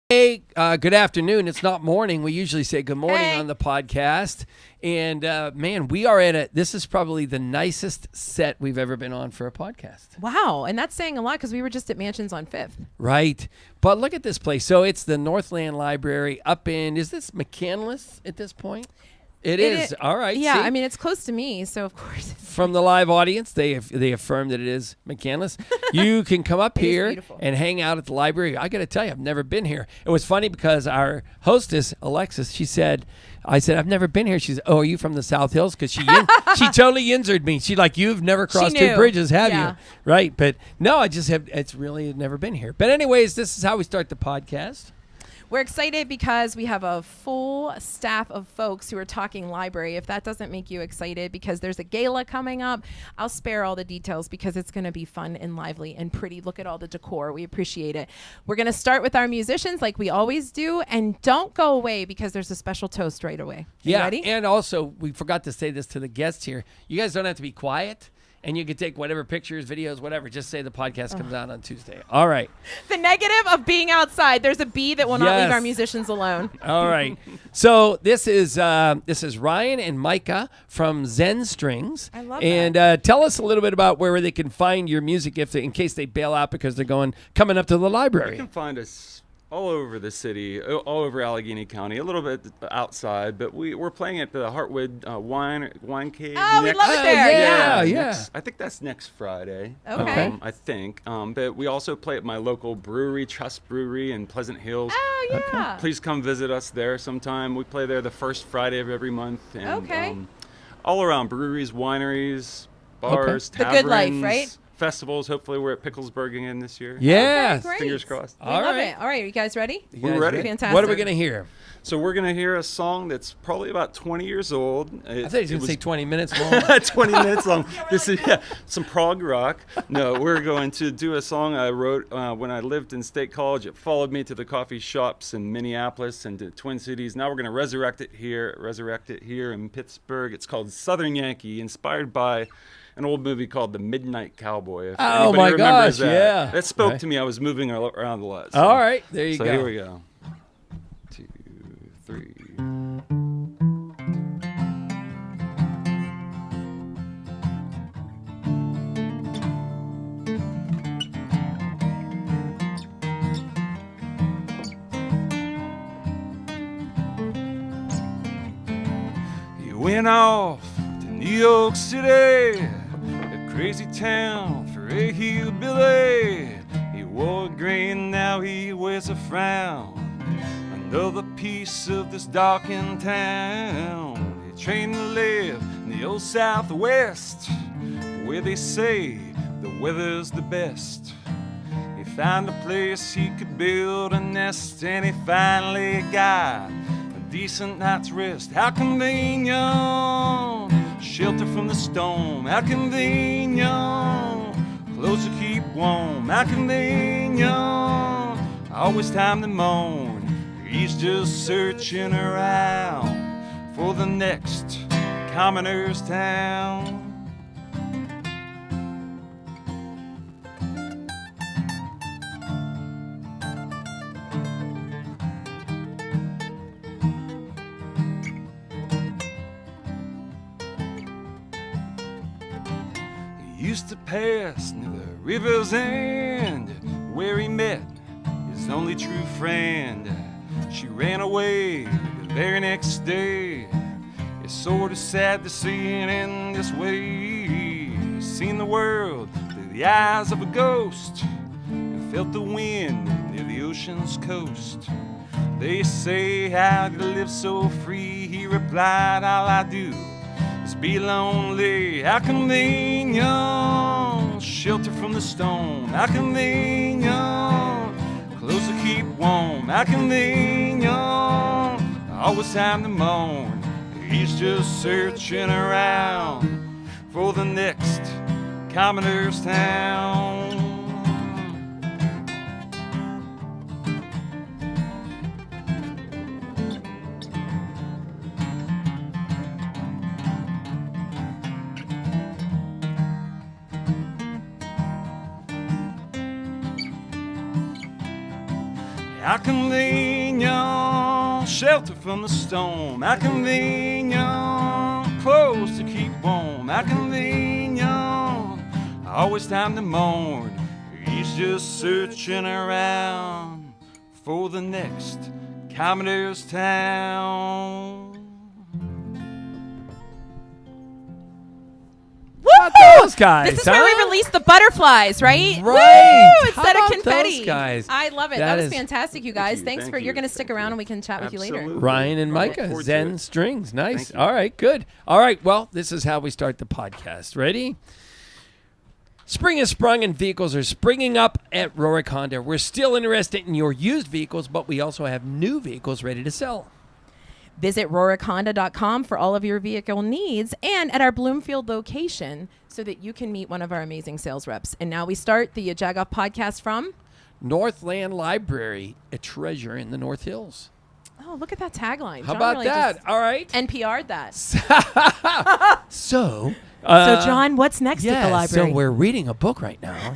Hey, good afternoon. It's not morning. We usually say good morning on the podcast. And man, we are this is probably the nicest set we've ever been on for a podcast. Wow. And that's saying a lot because we were just at Mansions on 5th. Right. But look at this place. So it's the Northland Library up in, is this McCandless at this point? It is. All right. Yeah, see? I mean, it's close to me, so of course. From the live audience, they affirm that it is McCandless. You can come up here and hang out at the library. I got to tell you, I've never been here. It was funny because our hostess, Alexis, I said, I've never been here. She said, oh, are you from the South Hills? Because she totally yinzered me. She's like, you've never crossed two bridges, have you? Right. But no, it's really never been here. But anyways, this is how we start the podcast. We're excited because we have a full staff of folks who are talking library. If that doesn't make you excited, because there's a gala coming up, I'll spare all the details because it's going to be fun and lively and pretty. Look at all the decor. We appreciate it. We're going to start with our musicians like we always do. And don't go away because there's a special toast right away. You ready? And also, we forgot to say this to the guests here. You guys don't have to be quiet. And you can take whatever pictures, videos, whatever. Just say the podcast comes out on Tuesday. All right. The negative of being outside. There's a bee that will not leave our musicians alone. All right. So this is Ryan and Micah from Zen Strings. I love that. And tell us a little bit about where they can find your music in case they bail out because they're coming up to the library. You can find us all over the city, all over Allegheny County, a little bit outside, but we're playing at the Heartwood Wine Cave. Oh, we love it there. Yeah. I think that's next Friday. Okay. I think. But we also play at my local brewery, Trust Brewery in Pleasant Hills. Oh, yeah. Okay. Please come visit us there sometime. We play there the first Friday of every month. And, all around breweries, wineries, bars, taverns. The good life, right? Festivals. Hopefully we're at Picklesburg again this year. Yeah. Okay, Fingers crossed. We love it. All right, you guys ready? We're ready. Fantastic. What are we going to hear? So we're going to hear a song that's probably about 20 years old. I thought he was going to say 20 minutes long. 20 minutes long. This is some prog rock. No, we're going to do a song I wrote when I lived in State College. It followed me to the coffee shops in Minneapolis and to Twin Cities. Now we're going to resurrect it here in Pittsburgh. It's called Southern Yankee, inspired by an old movie called The Midnight Cowboy. If oh my gosh, that. That spoke to me. I was moving around a lot. So. All right, there you go. So here we go. 2, 3. You went off to New York City, a crazy town for a hillbilly. He wore gray and now he wears a frown. Another piece of this darkened town. He trained to live in the old Southwest, where they say the weather's the best. He found a place he could build a nest, and he finally got a decent night's rest. How convenient, shelter from the storm. How convenient, clothes to keep warm. How convenient, always time to moan. He's just searching around for the next commoner's town. He used to pass near the river's end, where he met his only true friend. She ran away the very next day. It's sort of sad to see it in this way. Seen the world through the eyes of a ghost and felt the wind near the ocean's coast. They say, how did he live so free? He replied, all I do is be lonely. How convenient, shelter from the storm. How convenient, clothes to keep warm. How convenient, always time to moan. He's just searching around for the next commoner's town. How convenient, shelter from the storm. How convenient, clothes to keep warm. How convenient, always time to mourn. He's just searching around for the next commoner's town. Those guys, This is where we release the butterflies, right? Right. Woo! Instead of confetti. Those guys? I love it. That was fantastic, you guys. Thanks for, you're going to stick around and we can chat with you later. Ryan and Micah, Zen Strings. Nice. All right, good. All right, well, this is how we start the podcast. Ready? Spring has sprung and vehicles are springing up at Rorick Honda. We're still interested in your used vehicles, but we also have new vehicles ready to sell. Visit RorickHonda.com for all of your vehicle needs and at our Bloomfield location so that you can meet one of our amazing sales reps. And now we start the YaJagoff Podcast from Northland Library, a treasure in the North Hills. Oh, look at that tagline. How John about really that? All right. NPR'd that. So, John, what's next at the library? So we're reading a book right now.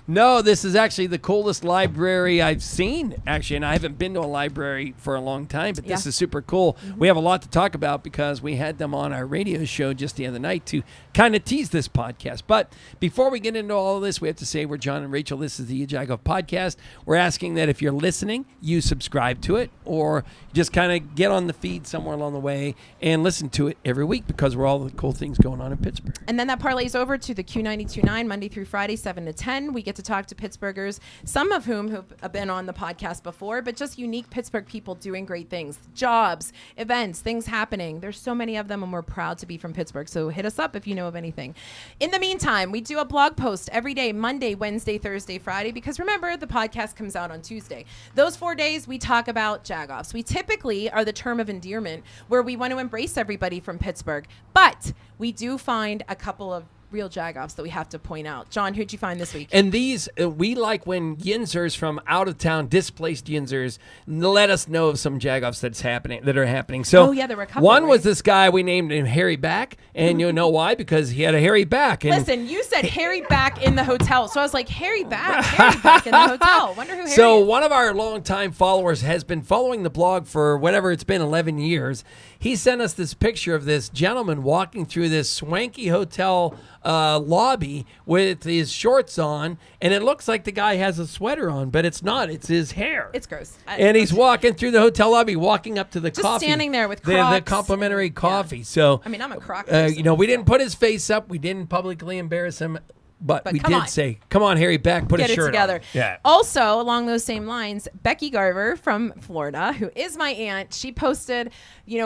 No, this is actually the coolest library I've seen, actually, and I haven't been to a library for a long time, but this is super cool. Mm-hmm. We have a lot to talk about because we had them on our radio show just the other night to kind of tease this podcast. But before we get into all of this, we have to say we're John and Rachel. This is the YaJagoff Podcast. We're asking that if you're listening, you subscribe to it or just kind of get on the feed somewhere along the way and listen to it every week because we're all the cool things going on in Pittsburgh. And then that parlays over to the Q92.9 Monday through Friday, 7 to 10. We get to talk to Pittsburghers, some of whom have been on the podcast before, but just unique Pittsburgh people doing great things, jobs, events, things happening. There's so many of them, and we're proud to be from Pittsburgh. So hit us up if you know of anything. In the meantime, we do a blog post every day, Monday, Wednesday, Thursday, Friday, because remember, the podcast comes out on Tuesday. Those 4 days, we talk about jagoffs. We typically are the term of endearment where we want to embrace everybody from Pittsburgh, but we do find a couple of real jagoffs that we have to point out. John, who'd you find this week? And these, we like when Yinzers from out of town, displaced Yinzers, let us know of some jagoffs that are happening. So there were a couple. One was this guy, we named him Hairy Back, and you know why? Because he had a hairy back. And listen, you said hairy back in the hotel, so I was like, hairy back in the hotel. Wonder who Harry is. One of our longtime followers has been following the blog for whatever it's been, 11 years. He sent us this picture of this gentleman walking through this swanky hotel lobby with his shorts on, and it looks like the guy has a sweater on, but it's not. It's his hair. It's gross. And he's walking through the hotel lobby, walking up to the just coffee. standing there with Crocs. The complimentary coffee. So, I mean, I'm a Croc. we didn't put his face up. We didn't publicly embarrass him. But we did say, come on, Harry, back, put a shirt together. on. Yeah. Also, along those same lines, Becky Garver from Florida, who is my aunt, she posted,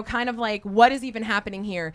kind of like, what is even happening here?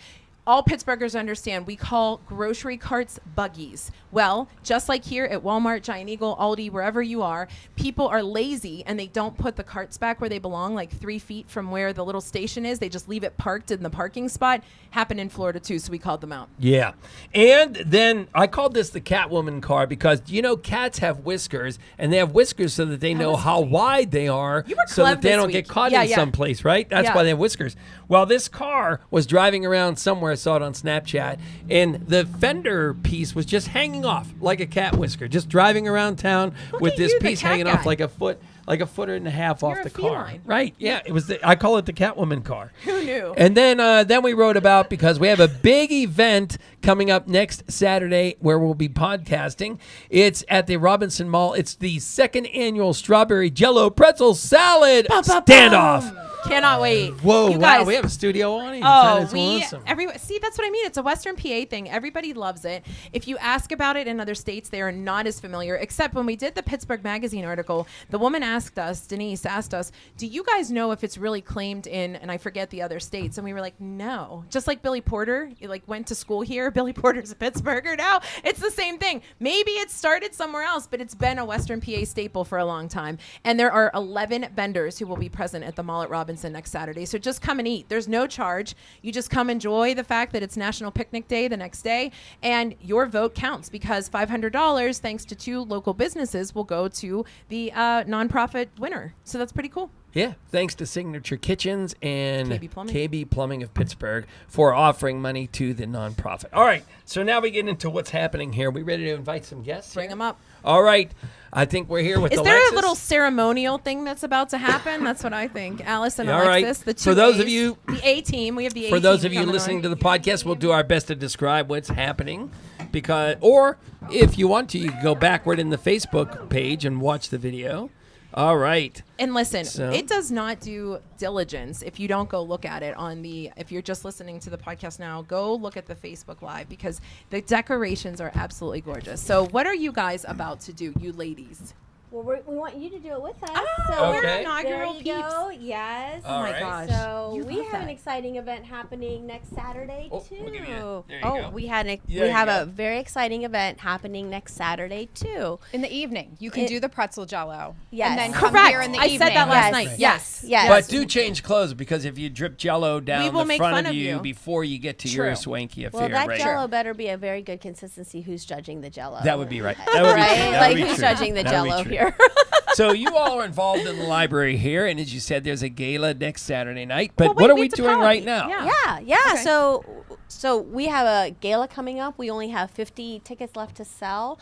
All Pittsburghers understand we call grocery carts buggies. Well, just like here at Walmart, Giant Eagle, Aldi, wherever you are, people are lazy and they don't put the carts back where they belong, like 3 feet from where the little station is. They just leave it parked in the parking spot. Happened in Florida too, so we called them out. Yeah. And then I called this the Catwoman car because, cats have whiskers, and they have whiskers so that they know how wide they are so that they don't get caught in someplace, right? That's why they have whiskers. Well, this car was driving around somewhere. I saw it on Snapchat, and the fender piece was just hanging off like a cat whisker, just driving around town with this piece hanging off like a foot and a half off the car. Right? Yeah, it was. I call it the Catwoman car. Who knew? And then we wrote about, because we have a big event coming up next Saturday where we'll be podcasting. It's at the Robinson Mall. It's the 2nd annual Strawberry Jello Pretzel Salad Standoff. Cannot wait. Whoa, you guys, we have a studio audience. Oh, that is awesome. See, that's what I mean. It's a Western PA thing. Everybody loves it. If you ask about it in other states, they are not as familiar, except when we did the Pittsburgh Magazine article, the woman Denise asked us, do you guys know if it's really claimed in, and I forget the other states, and we were like, no. Just like Billy Porter, you went to school here. Billy Porter's a Pittsburgher now. It's the same thing. Maybe it started somewhere else, but it's been a Western PA staple for a long time. And there are 11 vendors who will be present at the mall at Robinson next Saturday. So just come and eat. There's no charge. You just come enjoy the fact that it's National Picnic Day the next day, and your vote counts because $500, thanks to 2 local businesses, will go to the nonprofit winner. So that's pretty cool. Yeah, thanks to Signature Kitchens and KB Plumbing of Pittsburgh for offering money to the nonprofit. All right, so now we get into what's happening here. We ready to invite some guests? Bring them up. All right. I think we're here with Is Alexis. there a little ceremonial thing that's about to happen? That's what I think. Alice and All right. Alexis, the two For those of A's, you, the A team. We have the A team. For those of you coming listening on. to the podcast, we'll do our best to describe what's happening. Or if you want to, you can go backward in the Facebook page and watch the video. All right. And listen, So- it does not do diligence if you don't go look at it if you're just listening to the podcast now, go look at the Facebook Live because the decorations are absolutely gorgeous. So what are you guys about to do, you ladies? Well, we want you to do it with us. Oh, so we're Okay. inaugural there you peeps. go. Yes. All Oh my right. gosh. So You we love have an that. exciting event happening next Saturday Oh, too. we'll give you that. There you Oh, go. we had There we you have go. a very exciting event happening next Saturday too. In the evening, you can It- do the pretzel jello. Yes. And then come Correct. here in the I evening. said that last Yes. night. Right. Yes. Yes. But do change clothes because if you drip Jello We down will the make front fun of of you you. before you get to your True. swanky affair, Well, that right? Jello better be a very good consistency. Who's judging the Jello? That would be right. That would right? be true. That Like would be who's true. judging the That would be Jello true. here? So you all are involved in the library here, and as you said, there's a gala next Saturday night. But Well, what wait, are we we have to doing tell right me. now? Yeah. Yeah. Okay. So we have a gala coming up. We only have 50 tickets left to sell.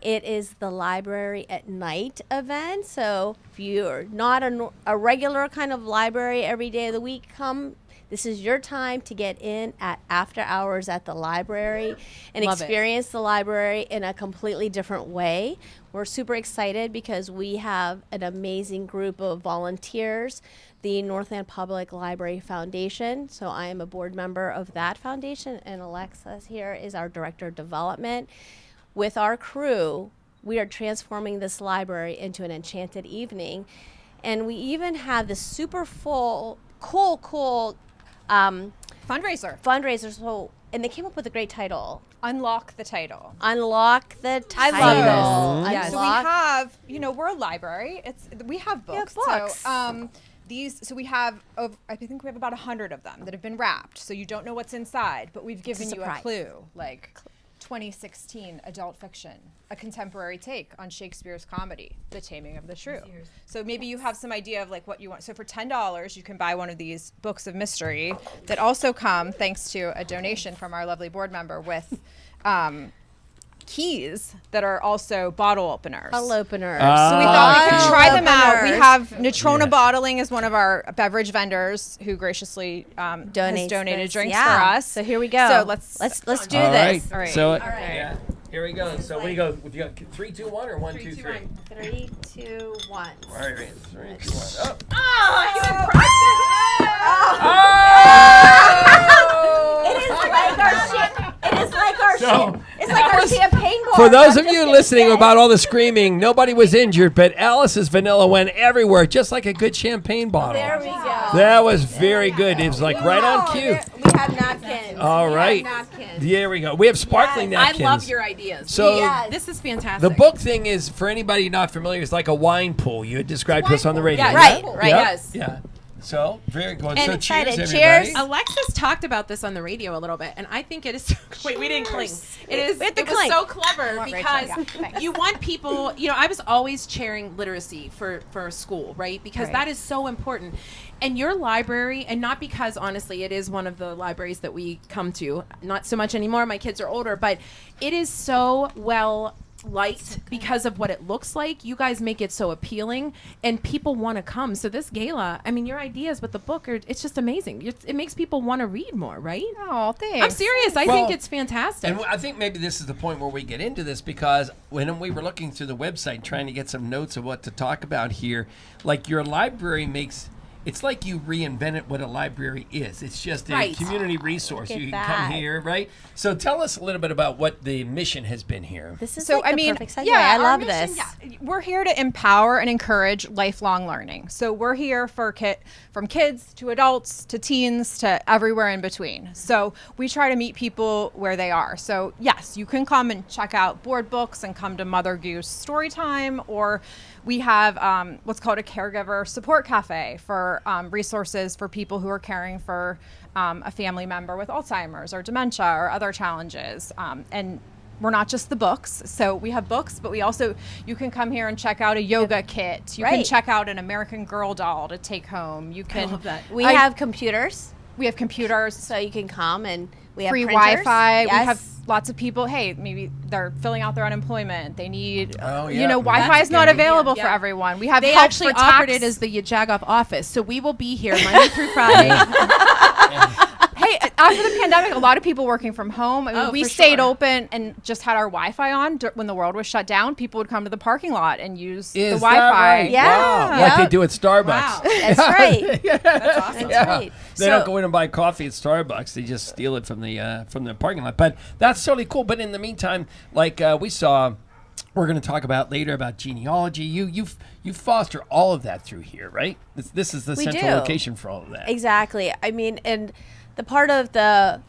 It is the Library at Night event. So if you're not a regular kind of library every day of the week, come. This is your time to get in at after hours at the library and Love it. experience the library in a completely different way. We're super excited because we have an amazing group of volunteers, the Northland Public Library Foundation. So I am a board member of that foundation, and Alexis here is our director of development. With our crew, we are transforming this library into an enchanted evening. And we even have this super cool fundraiser. So, and they came up with a great title. Unlock the title. Unlock the I title. love this. Unlock. So we have, we're a library. We have books. books. So we have, I think we have about 100 of them that have been wrapped. So you don't know what's inside, but we've given you a surprise. clue, like 2016 adult fiction, a contemporary take on Shakespeare's comedy, The Taming of the Shrew. So maybe you have some idea of like what you want. So for $10, you can buy one of these books of mystery that also come thanks to a donation from our lovely board member with keys that are also bottle openers. Bottle openers. So we thought we could try them out. We Openers. have Natrona Bottling is one of our beverage vendors who graciously has donated this. drinks Yeah. for us. So here we go. So let's do All right. this. All right. So All right. yeah, here we go. So what do you go? Do you got 3, 2, 1 or 1, 2, 3? 3, 2, 1. All right, 3, 2, 1. Up. It's like our champagne bar. For those I'm of just you gonna listening say. about all the screaming, nobody was injured, but Alice's vanilla went everywhere, just like a good champagne bottle. There we go. That was very good. It was like right on cue. We have napkins. All right. We have napkins. There we go. We have sparkling I napkins. love your ideas. So Yes. This is fantastic. the book thing is, for anybody not familiar, it's like a wine pool. You had described to us on the radio. Yeah, Right, yeah, right. Yep. Yes. Yeah. So very good. And So cheers, excited. everybody. Cheers. Alexis talked about this on the radio a little bit, and I think it is. Wait, we didn't cling. It is. We have to It was cling. so clever want Rachel, because yeah, thanks. you want people. I was always chairing literacy for school, right? Because Right. that is so important. And your library, and not because honestly, it is one of the libraries that we come to. Not so much anymore. My kids are older, but it is so well liked because of what it looks like. You guys make it so appealing and people want to come. So this gala, I mean, your ideas with the book it's just amazing. It makes people want to read more, right? Oh, thanks. I'm serious. I Well, think it's fantastic. And I think maybe this is the point where we get into this, because when we were looking through the website trying to get some notes of what to talk about here, like your library it's like you reinvented what a library is. It's just a Right. community resource. Look at You can come that. here, right? So tell us a little bit about what the mission has been here. This is So like I the mean, perfect segue. yeah, I our love mission, this. yeah. We're here to empower and encourage lifelong learning. So we're here for from kids to adults to teens to everywhere in between. So we try to meet people where they are. So yes, you can come and check out board books and come to Mother Goose Storytime, or we have what's called a caregiver support cafe for resources for people who are caring for a family member with Alzheimer's or dementia or other challenges. And we're not just the books. So we have books, but you can come here and check out a yoga kit. You can Right. check out an American Girl doll to take home. You can. love that. We have computers, We have computers. so you can come and we have Free printers. Wi-Fi. Yes. We have lots of people, hey, maybe they're filling out their unemployment. They need, yeah. Wi-Fi That's is a not good available idea. for everyone. We have They help actually for offered tax. it as the YaJagoff office, so we will be here Monday through Friday. Hey, after the pandemic, a lot of people working from home. I mean, we for stayed sure. open and just had our Wi-Fi on when the world was shut down. People would come to the parking lot and use the Is Wi-Fi. that right? Yeah. Wow. Yeah. Like they do at Starbucks. Wow. That's right. That's awesome. That's right. They don't go in and buy coffee at Starbucks. They just steal it from the parking lot. But that's totally cool. But in the meantime, like we saw, we're going to talk about later about genealogy. You foster all of that through here, right? This is the We central do. location for all of that. Exactly. I mean, and the part of the,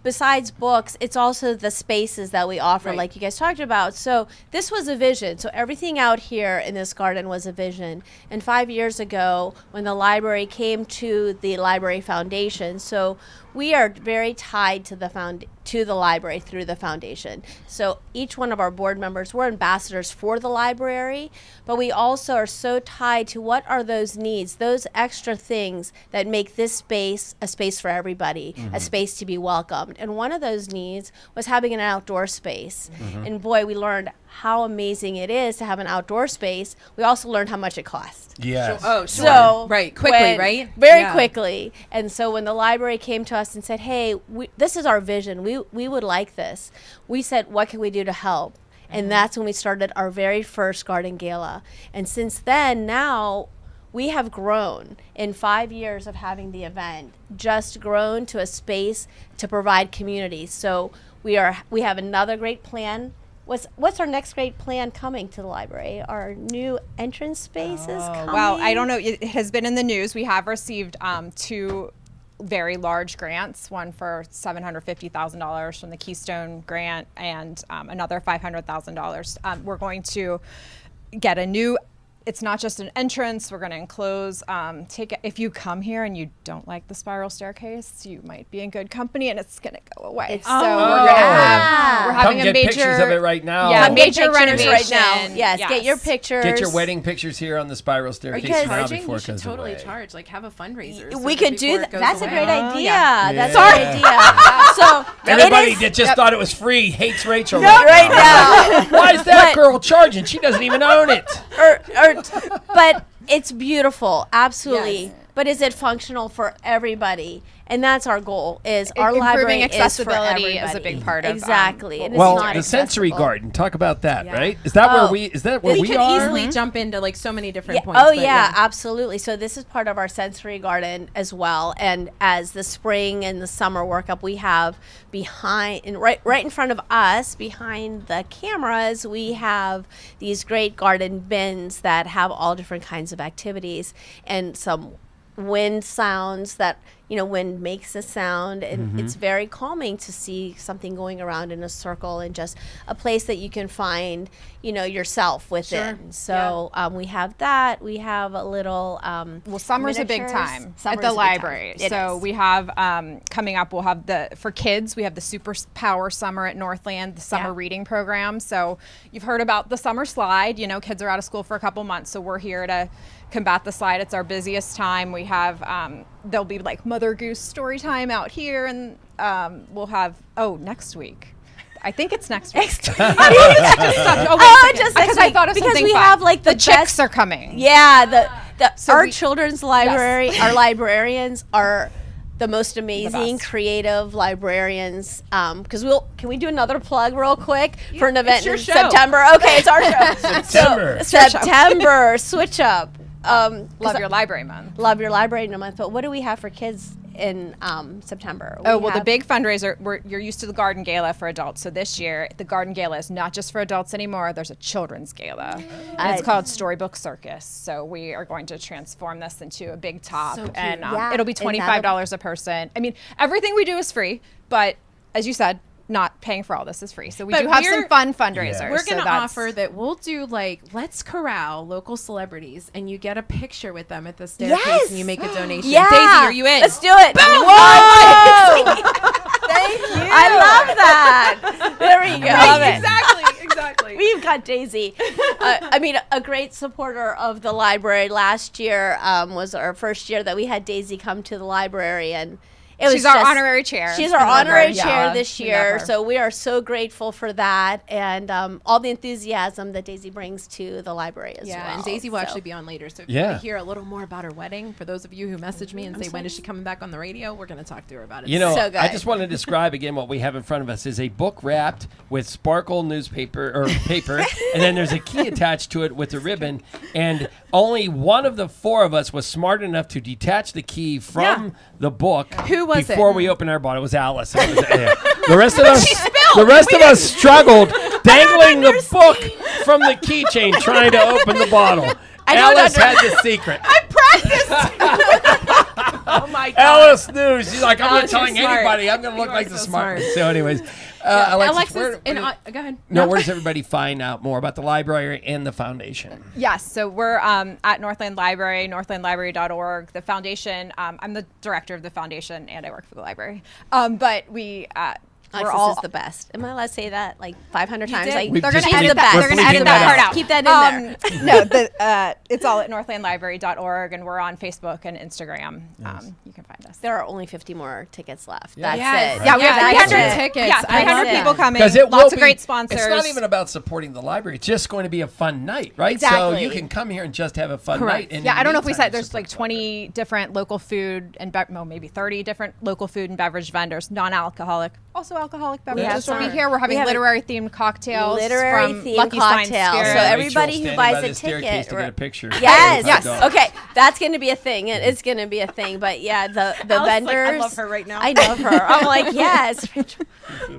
besides books, it's also the spaces that we offer, Right. like you guys talked about. So this was a vision. So everything out here in this garden was a vision. And 5 years ago, when the library came to the Library Foundation, so we are very tied to the library through the foundation. So each one of our board members, we're ambassadors for the library, but we also are so tied to what are those needs, those extra things that make this space a space for everybody, a space to be welcomed. And one of those needs was having an outdoor space. And boy, we learned how amazing it is to have an outdoor space. We also learned how much it costs. Yes. Oh, sure. So right, quickly, right? Very Yeah. quickly. And so when the library came to us and said, "Hey, this is our vision. We would like this." We said, "What can we do to help?" And that's when we started our very first garden gala. And since then, now we have grown in 5 years of having the event, just grown to a space to provide community. So we have another great plan. What's our next great plan coming to the library? Our new entrance space is coming. Well, I don't know. It has been in the news. We have received 2 very large grants, one for $750,000 from the Keystone Grant and another $500,000. We're going to get a new, it's not just an entrance, we're going to enclose, if you come here and you don't like the spiral staircase, you might be in good company and it's going to go away. It's So so we're going to have, we're Come having get a major, pictures of it right now. Yeah, Come get major pictures renovation. right now. Yes, get your pictures. Get your wedding pictures here on the spiral staircase Because- now Charging? before We it should goes totally away. charge, like have a fundraiser. We could do that. That's a great idea. Yeah. That's Yeah. a great idea. So Everybody it is, that just thought it was free hates Rachel right now. now. Why is that But- girl charging? She doesn't even own it. But it's beautiful, absolutely. Yes. But is it functional for everybody? And that's our goal. Is our Improving library accessibility is for is a everybody. big part of, exactly. And it's Well, not the sensory accessible. garden. Talk about that, Yeah. right? Is that Oh. where we could are? easily jump into like so many different Yeah. points. Oh but yeah, absolutely. So this is part of our sensory garden as well. And as the spring and the summer workup, we have right in front of us, behind the cameras, we have these great garden bins that have all different kinds of activities and some wind sounds that wind makes a sound, and it's very calming to see something going around in a circle and just a place that you can find yourself within. Sure. So we have that. We have a little Well, summer's a big miniatures. time Summer's at the a big time. library. It So is. we have coming up, we'll have for kids, we have the Super Power Summer at Northland, the summer Yeah. reading program. So you've heard about the summer slide. Kids are out of school for a couple months, so we're here to combat the slide. It's our busiest time. We have there'll be like Mother Goose story time out here, and we'll have next week. I think it's next week. just Oh, just because next I week, thought of because something we fun. have like the chicks best- are coming. Yeah, our we- children's library, our librarians are the most amazing, best. creative librarians. Because can we do another plug real quick for an event your in show. September? Okay, it's our show. September. So, September, switch up. Love your library month. Love your library in a month. But what do we have for kids in September? Oh, We well, the have- big fundraiser, you're used to the Garden Gala for adults. So this year, the Garden Gala is not just for adults anymore. There's a children's gala. And it's called Storybook Circus. So we are going to transform this into a big top. So cute. And Yeah, it'll be and $25 a person. I mean, everything we do is free. But as you said, not paying for all this is free. So we But do have some we're- fun fundraisers. We're So going to that's- offer that we'll do let's corral local celebrities and you get a picture with them at the staircase Yes. and you make a donation. Yeah. Daisy, are you in? Let's do it. Whoa! Thank you. I love that. There we go. Love it. Exactly. We've got Daisy. I mean, a great supporter of the library. Last year was our first year that we had Daisy come to the library, and She's our honorary chair. She's our honorary Yeah. chair this We year. love her. So we are so grateful for that and all the enthusiasm that Daisy brings to the library as well. Yeah, and Daisy will So- actually be on later. So if you want to hear a little more about her wedding, for those of you who message me and say, when is she coming back on the radio, we're going to talk to her about it. You know, So good. I just want to describe again what we have in front of us is a book wrapped with sparkle newspaper or paper, and then there's a key attached to it with a ribbon. And only one of the four of us was smart enough to detach the key from the book. Who was it? Before we opened our bottle, it was Alice. It was, the rest of us, struggled, dangling the book from the keychain, trying to open the bottle. Alice had the secret. Oh my God. Alice knew. She's like, I'm not Alice, telling you're smart. anybody. I'm going to look You are like the so smart one. smart. So anyways, Alexis, Alexis, where go ahead. where does everybody find out more about the library and the foundation? Yes, so we're at Northland Library, northlandlibrary.org. The foundation, I'm the director of the foundation and I work for the library. But we're Alexis all is the best. Am I allowed to say that like 500 times? did. Like, We've they're just going to bleeped- edit that. we're They're going to bleeping edit that that part out. out. Keep that in there. No, it's all at northlandlibrary.org, and we're on Facebook and Instagram. You can find us. There are only 50 more tickets left. Yeah. That's Yes. it. Yeah, we have That's 300 it. tickets. Yeah, Yeah, 300 that's people it. coming. Because it Lots will of be, great sponsors. It's not even about supporting the library. It's just going to be a fun night, right? So Exactly. you can come here and just have a fun Correct. night. And Yeah, in I the don't know if we meantime, said there's support like the library. 20 different local food and maybe 30 different local food and beverage vendors, non-alcoholic, also alcoholic beverages will be some. here. We're having We have literary themed cocktails, Literary from themed Lucky Stein cocktails. Spirit. So Rachel everybody who standing buys by a the staircase ticket- to get a picture. Yes. $75. Okay, that's going to be a thing. It's going to be a thing. But yeah, the vendors. I love her right now. I love her. I'm like, yes.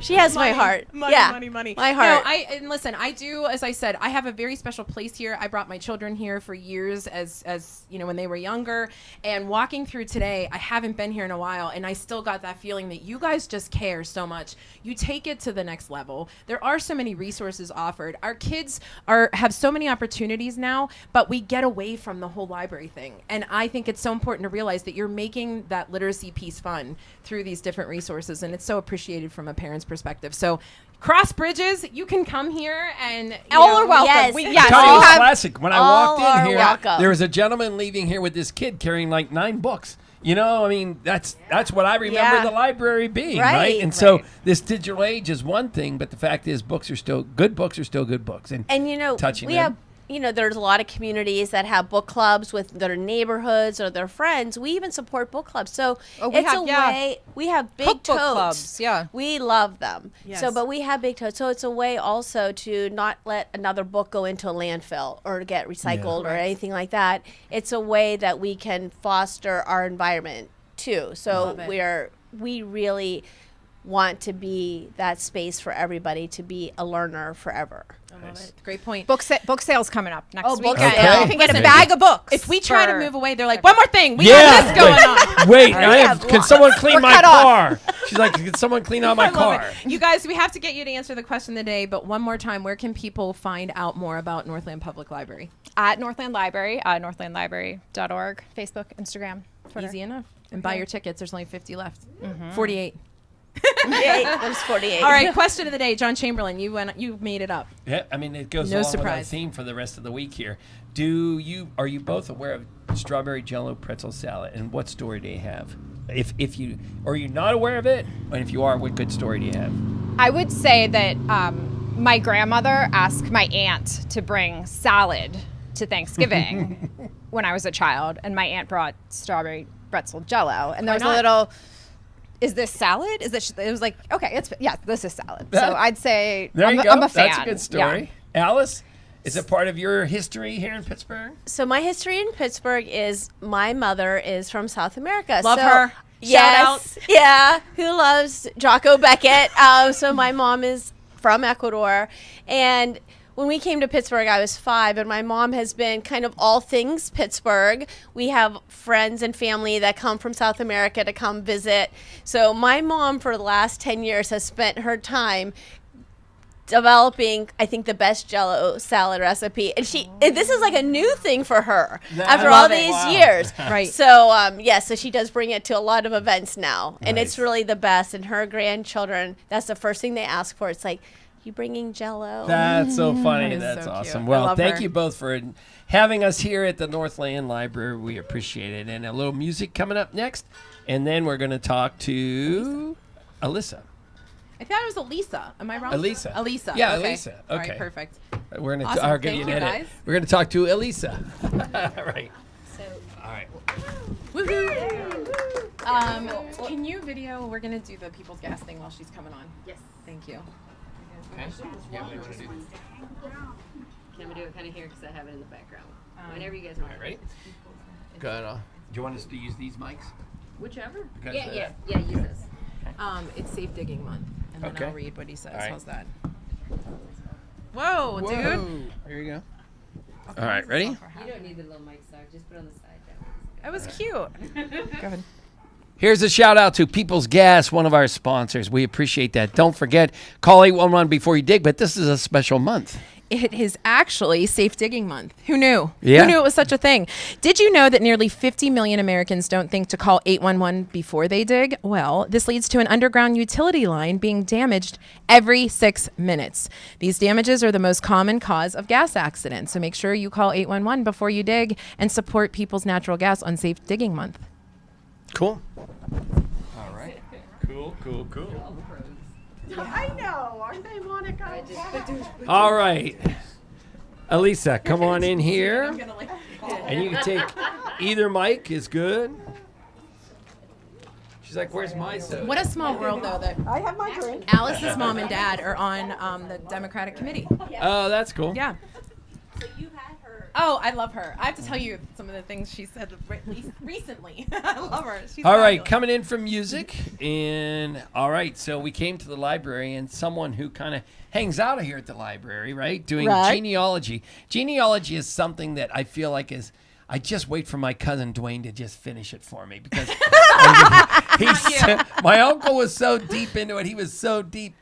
She has my heart. Money, yeah, money. My heart. No, and listen, I do, as I said, I have a very special place here. I brought my children here for years as you know, when they were younger. And walking through today, I haven't been here in a while, and I still got that feeling that you guys just care so much. You take it to the next level. There are so many resources offered. Our kids have so many opportunities now, but we get away from the whole library thing. And I think it's so important to realize that you're making that literacy piece fun through these different resources, and it's so appreciated from a parent's perspective. So cross bridges, you can come here and All are welcome. Yes. Yes, Tell you we a have classic. When I all walked are in here, welcome. there was a gentleman leaving here with this kid carrying like 9 books. You know, I mean, that's what I remember Yeah. the library being, right? Right. And so this digital age is one thing, but the fact is books are still good books. And you know, touching we them. have, you know, there's a lot of communities that have book clubs with their neighborhoods or their friends. We even support book clubs. So we have big Cookbook totes. clubs, yeah. We love them. Yes. So, but we have big totes. So it's a way also to not let another book go into a landfill or get recycled or anything like that. It's a way that we can foster our environment too. So Love it. we really want to be that space for everybody to be a learner forever. I love it. Great point. book sales coming up next book weekend. sale. You can get a Okay. bag of books. If we try to for- move away, they're like, one more thing. We got this going on. Wait, right. can someone clean We're my cut off. car? She's like, can someone clean out my I love car? it. You guys, we have to get you to answer the question of the day, but one more time, where can people find out more about Northland Public Library? At Northland Library, northlandlibrary.org, Facebook, Instagram, Twitter. Easy enough. And buy your tickets. There's only 50 left. 48. There's 48. All right, question of the day. John Chamberlain, you made it up. Yeah, I mean, it goes No along with our surprise. theme for the rest of the week here. Are you both aware of strawberry jello pretzel salad, and what story do you have? If you are you not aware of it, and if you are, what good story do you have? I would say that my grandmother asked my aunt to bring salad to Thanksgiving when I was a child, and my aunt brought strawberry pretzel jello, and there was a not? little. Is this salad? Is this? It was like, okay, this is salad. So I'd say There I'm you a- go. I'm a fan. That's a good story. Alice, is it part of your history here in Pittsburgh? So my history in Pittsburgh is my mother is from South America. Love so, her. Yes, yeah. Who loves Jocko Beckett? So my mom is from Ecuador, and when we came to Pittsburgh, I was 5, and my mom has been kind of all things Pittsburgh. We have friends and family that come from South America to come visit. So my mom, for the last 10 years, has spent her time developing, I think, the best Jello salad recipe, and this is like a new thing for her after all these years. Right. So so she does bring it to a lot of events now, and it's really the best. And her grandchildren, that's the first thing they ask for. It's like, You bringing Jell-O? That's so funny. That is That's so awesome. cute. I Well, love thank her. you both for having us here at the Northland Library. We appreciate it. And a little music coming up next. And then we're going to talk to Alyssa. I thought it was Elisa. Am I wrong? Elisa. Elisa. Yeah, okay. Elisa. All Okay. right, perfect. We're going Awesome. to give you Thank an you, edit. guys. We're going to talk to Elisa. All right. So All right. Woohoo! Can you video? We're gonna do the people's gas thing while she's coming on. Yes. Thank you. Okay. Yeah, what do you want to do? Can we do it kind of here because I have it in the background? Whenever you guys All want. right, ready? Good. Do you want us to use these mics? Whichever. Because, Yeah, use this. It's Safe Digging Month, and then Okay. I'll read what he says. All right. How's that? Whoa, dude! Here you go. All right, ready? You don't need the little mic stock. Just put it on the side. That was cute. Go ahead. Here's a shout out to People's Gas, one of our sponsors. We appreciate that. Don't forget, call 811 before you dig, but this is a special month. It is actually Safe Digging Month. Who knew? Yeah. Who knew it was such a thing? Did you know that nearly 50 million Americans don't think to call 811 before they dig? Well, this leads to an underground utility line being damaged every 6 minutes. These damages are the most common cause of gas accidents. So make sure you call 811 before you dig and support People's Natural Gas on Safe Digging Month. Cool. All right. Cool. I know, aren't they, Monica? All right. Elisa, come on in here. And you can take either mic is good. She's like, where's my soda? What a small world, though, that I have my drink. Alice's mom and dad are on the Democratic committee. Oh, that's cool. Yeah. So you had her. Oh, I love her. I have to tell you some of the things she said recently. I love her. She's All right, fabulous. coming in from music. And all right, so we came to the library, and someone who kind of hangs out here at the library, right, doing Right. genealogy. Genealogy is something that I feel like is. I just wait for my cousin Dwayne to just finish it for me because my uncle was so deep into it. He was so deep.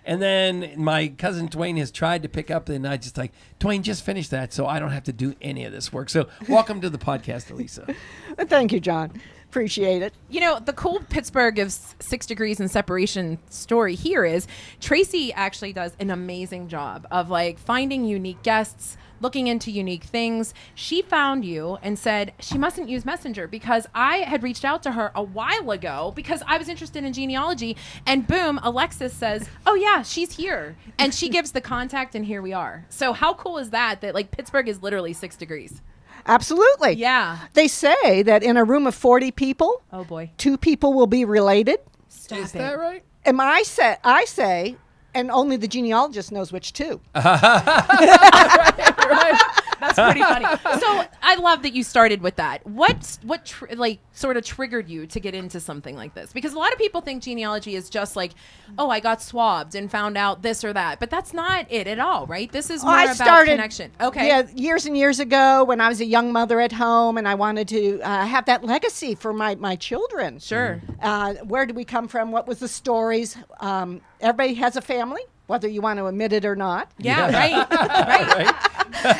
And then my cousin Dwayne has tried to pick up, and I just like, Dwayne, just finish that so I don't have to do any of this work. So welcome to the podcast, Elisa. Thank you, John. Appreciate it. You know, the cool Pittsburgh of 6 degrees in separation story here is Tracy actually does an amazing job of like finding unique guests, looking into unique things. She found you and said she mustn't use Messenger because I had reached out to her a while ago because I was interested in genealogy, and boom, Alexis says, oh yeah, she's here. And she gives the contact, and here we are. So how cool is that like Pittsburgh is literally 6 degrees? Absolutely. Yeah. They say that in a room of 40 people, Oh boy. 2 people will be related. Stop Is it. that right? And I say, and only the genealogist knows which 2. Right. That's pretty funny. So I love that you started with that. What sort of triggered you to get into something like this? Because a lot of people think genealogy is just like, oh, I got swabbed and found out this or that, but that's not it at all, right? This is more about connection. Okay. Yeah, years and years ago when I was a young mother at home and I wanted to have that legacy for my children. Sure. Where did we come from? What was the stories? Everybody has a family, whether you want to admit it or not. Yeah. Right.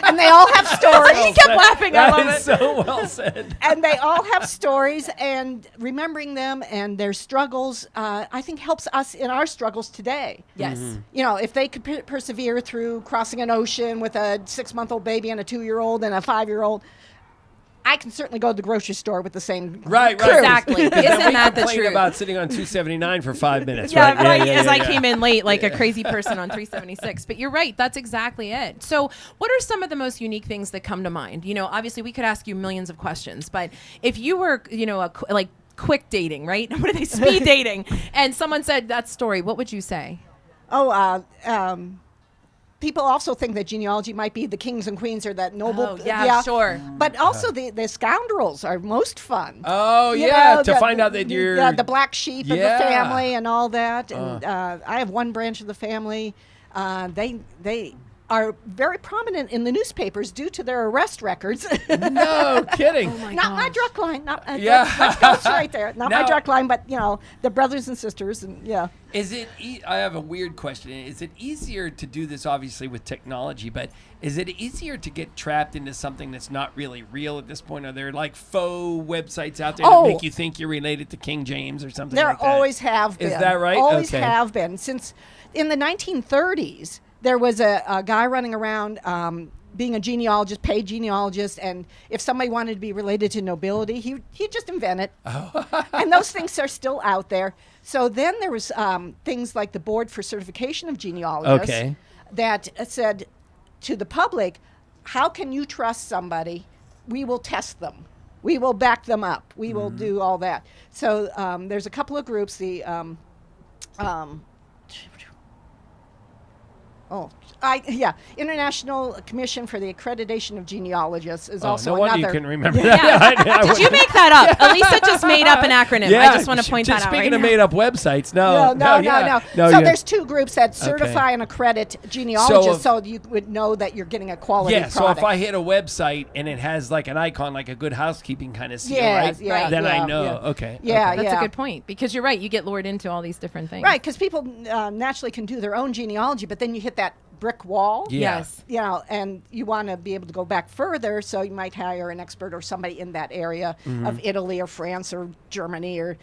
And they all have stories. He kept laughing. I love That it. is so well said. And they all have stories, and remembering them and their struggles, I think helps us in our struggles today. Yes. You know, if they could persevere through crossing an ocean with a 6-month-old baby and a 2-year-old and a 5-year-old, I can certainly go to the grocery store with the same Right. crew. Exactly. Isn't that the Complain truth? about sitting on 279 for 5 minutes, Yeah, right? right. As I came in late, like a crazy person on 376. But you're right. That's exactly it. So, what are some of the most unique things that come to mind? You know, obviously, we could ask you millions of questions, but if you were, you know, quick dating, right? What are they? Speed dating, and someone said that story. What would you say? People also think that genealogy might be the kings and queens or that noble. Oh, yeah, sure. But also the scoundrels are most fun. Oh, You yeah, know, to find out that you're... Yeah, the black sheep of Yeah. the family and all that. And I have one branch of the family. They are very prominent in the newspapers due to their arrest records. No kidding. Not my drug line. Not, Yeah. let's go straight there. Not Now- my drug line, but, the brothers and sisters. And Is it? I have a weird question. Is it easier to do this, obviously, with technology? But is it easier to get trapped into something that's not really real at this point? Are there like faux websites out there that make you think you're related to King James or something? there like that? always have been. Is that right? Always Okay. have been. Since in the 1930s, there was a guy running around being a genealogist, paid genealogist, and if somebody wanted to be related to nobility, he'd just invent it. And those things are still out there. So then there was things like the Board for Certification of Genealogists that said to the public, how can you trust somebody? We will test them. We will back them up. We will do all that. So there's a couple of groups, the International Commission for the Accreditation of Genealogists is also no wonder another. you couldn't remember that. Did you make that up? Elisa just made up an acronym. I just want to point that out. Speaking right of now. made up websites, No. So there's two groups that certify and accredit genealogists, so you would know that you're getting a quality product. So if I hit a website and it has like an icon, like a Good Housekeeping kind of seal, Yes, right? yeah, Then I yeah, know. yeah. Okay. Yeah, That's a good point, because you're right. You get lured into all these different things. Right, because people naturally can do their own genealogy, but then you hit that brick wall. Yeah. Yes. And you want to be able to go back further, so you might hire an expert or somebody in that area of Italy or France or Germany or,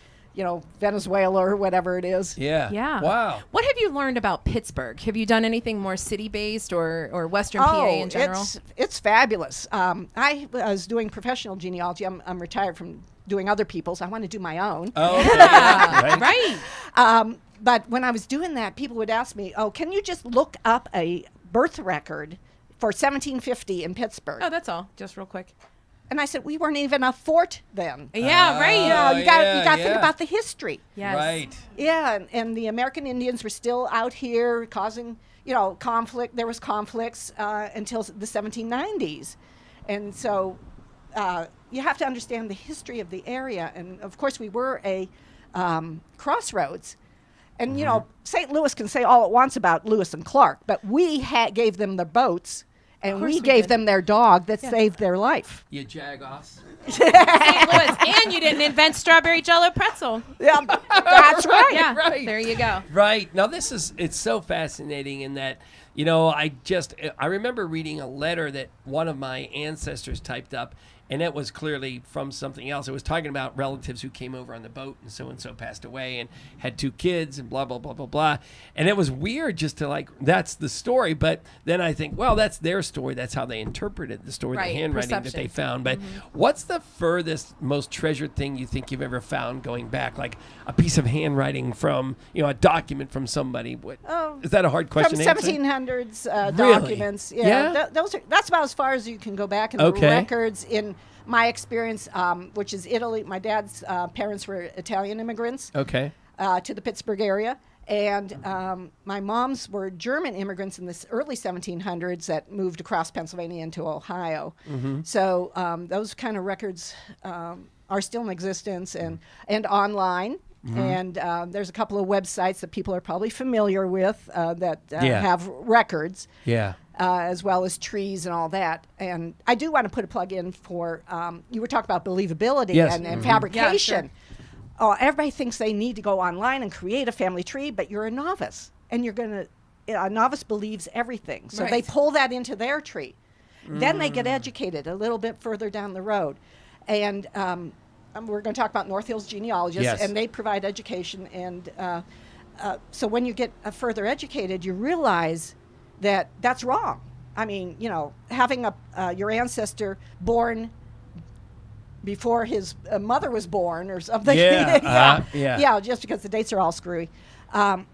Venezuela or whatever it is. Yeah. Yeah. Wow. What have you learned about Pittsburgh? Have you done anything more city-based or Western PA in general? It's fabulous. I was doing professional genealogy. I'm retired from doing other people's. I want to do my own. Oh, okay. Yeah, Right. But when I was doing that, people would ask me, can you just look up a birth record for 1750 in Pittsburgh? Oh, that's all. Just real quick. And I said, we weren't even a fort then. Yeah, right. You got to think about the history. Yes. Right. Yeah, and the American Indians were still out here causing, conflict. There was conflicts until the 1790s. And so you have to understand the history of the area. And, of course, we were a crossroads. And, St. Louis can say all it wants about Lewis and Clark, but we gave them their boats, and we gave them their dog that saved their life. YaJagoffs. St. Louis. And you didn't invent strawberry jello pretzel. Yeah, that's right. Yeah, Right. there you go. Right. Now, it's so fascinating in that, I remember reading a letter that one of my ancestors typed up, and it was clearly from something else. It was talking about relatives who came over on the boat and so passed away and had 2 kids and blah, blah, blah, blah, blah. And it was weird just to that's the story. But then I think, well, that's their story. That's how they interpreted the story, Right, the handwriting that perception. they found. But what's the furthest, most treasured thing you think you've ever found going back? Like a piece of handwriting from, a document from somebody. Is that a hard question From to answer? 1700s Really? documents. Yeah? That's about as far as you can go back in the records. In my experience, which is Italy, my dad's parents were Italian immigrants Okay. to the Pittsburgh area. And my mom's were German immigrants in the early 1700s that moved across Pennsylvania into Ohio. So those kind of records are still in existence and online. And there's a couple of websites that people are probably familiar with that have records. Yeah. As well as trees and all that. And I do want to put a plug in for, you were talking about believability and fabrication. Everybody thinks they need to go online and create a family tree, but you're a novice. And a novice believes everything. So they pull that into their tree. Then they get educated a little bit further down the road. And we're going to talk about North Hills Genealogists, and they provide education. And so when you get further educated, you realize that's wrong. I mean, having your ancestor born before his mother was born or something. Yeah. Just because the dates are all screwy. And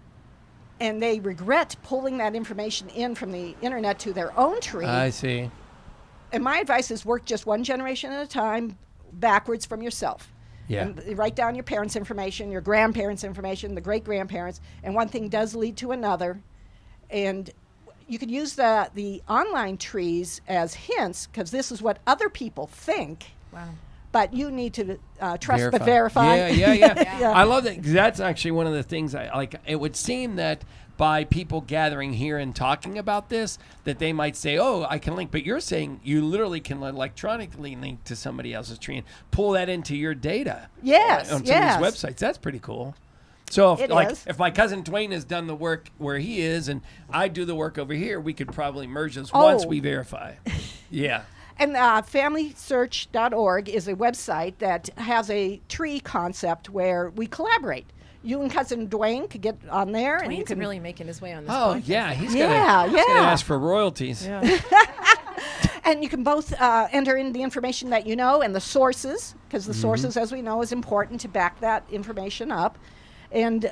they regret pulling that information in from the internet to their own tree. I see. And my advice is work just one generation at a time, backwards from yourself. Yeah. And write down your parents' information, your grandparents' information, the great-grandparents, and one thing does lead to another. And you could use the online trees as hints, because this is what other people think. Wow. But you need to trust but verify. Yeah. I love that. 'Cause that's actually one of the things I like. It would seem that by people gathering here and talking about this that they might say, oh, I can link. But you're saying you literally can electronically link to somebody else's tree and pull that into your data. Yes, on some of these websites. That's pretty cool. So if my cousin Dwayne has done the work where he is and I do the work over here, we could probably merge those once we verify. Yeah. And FamilySearch.org is a website that has a tree concept where we collaborate. You and cousin Dwayne could get on there, and you can really making his way on this. Oh podcast. yeah, he's gonna ask for royalties. Yeah. And you can both enter in the information that you know and the sources, because the sources, as we know, is important to back that information up. And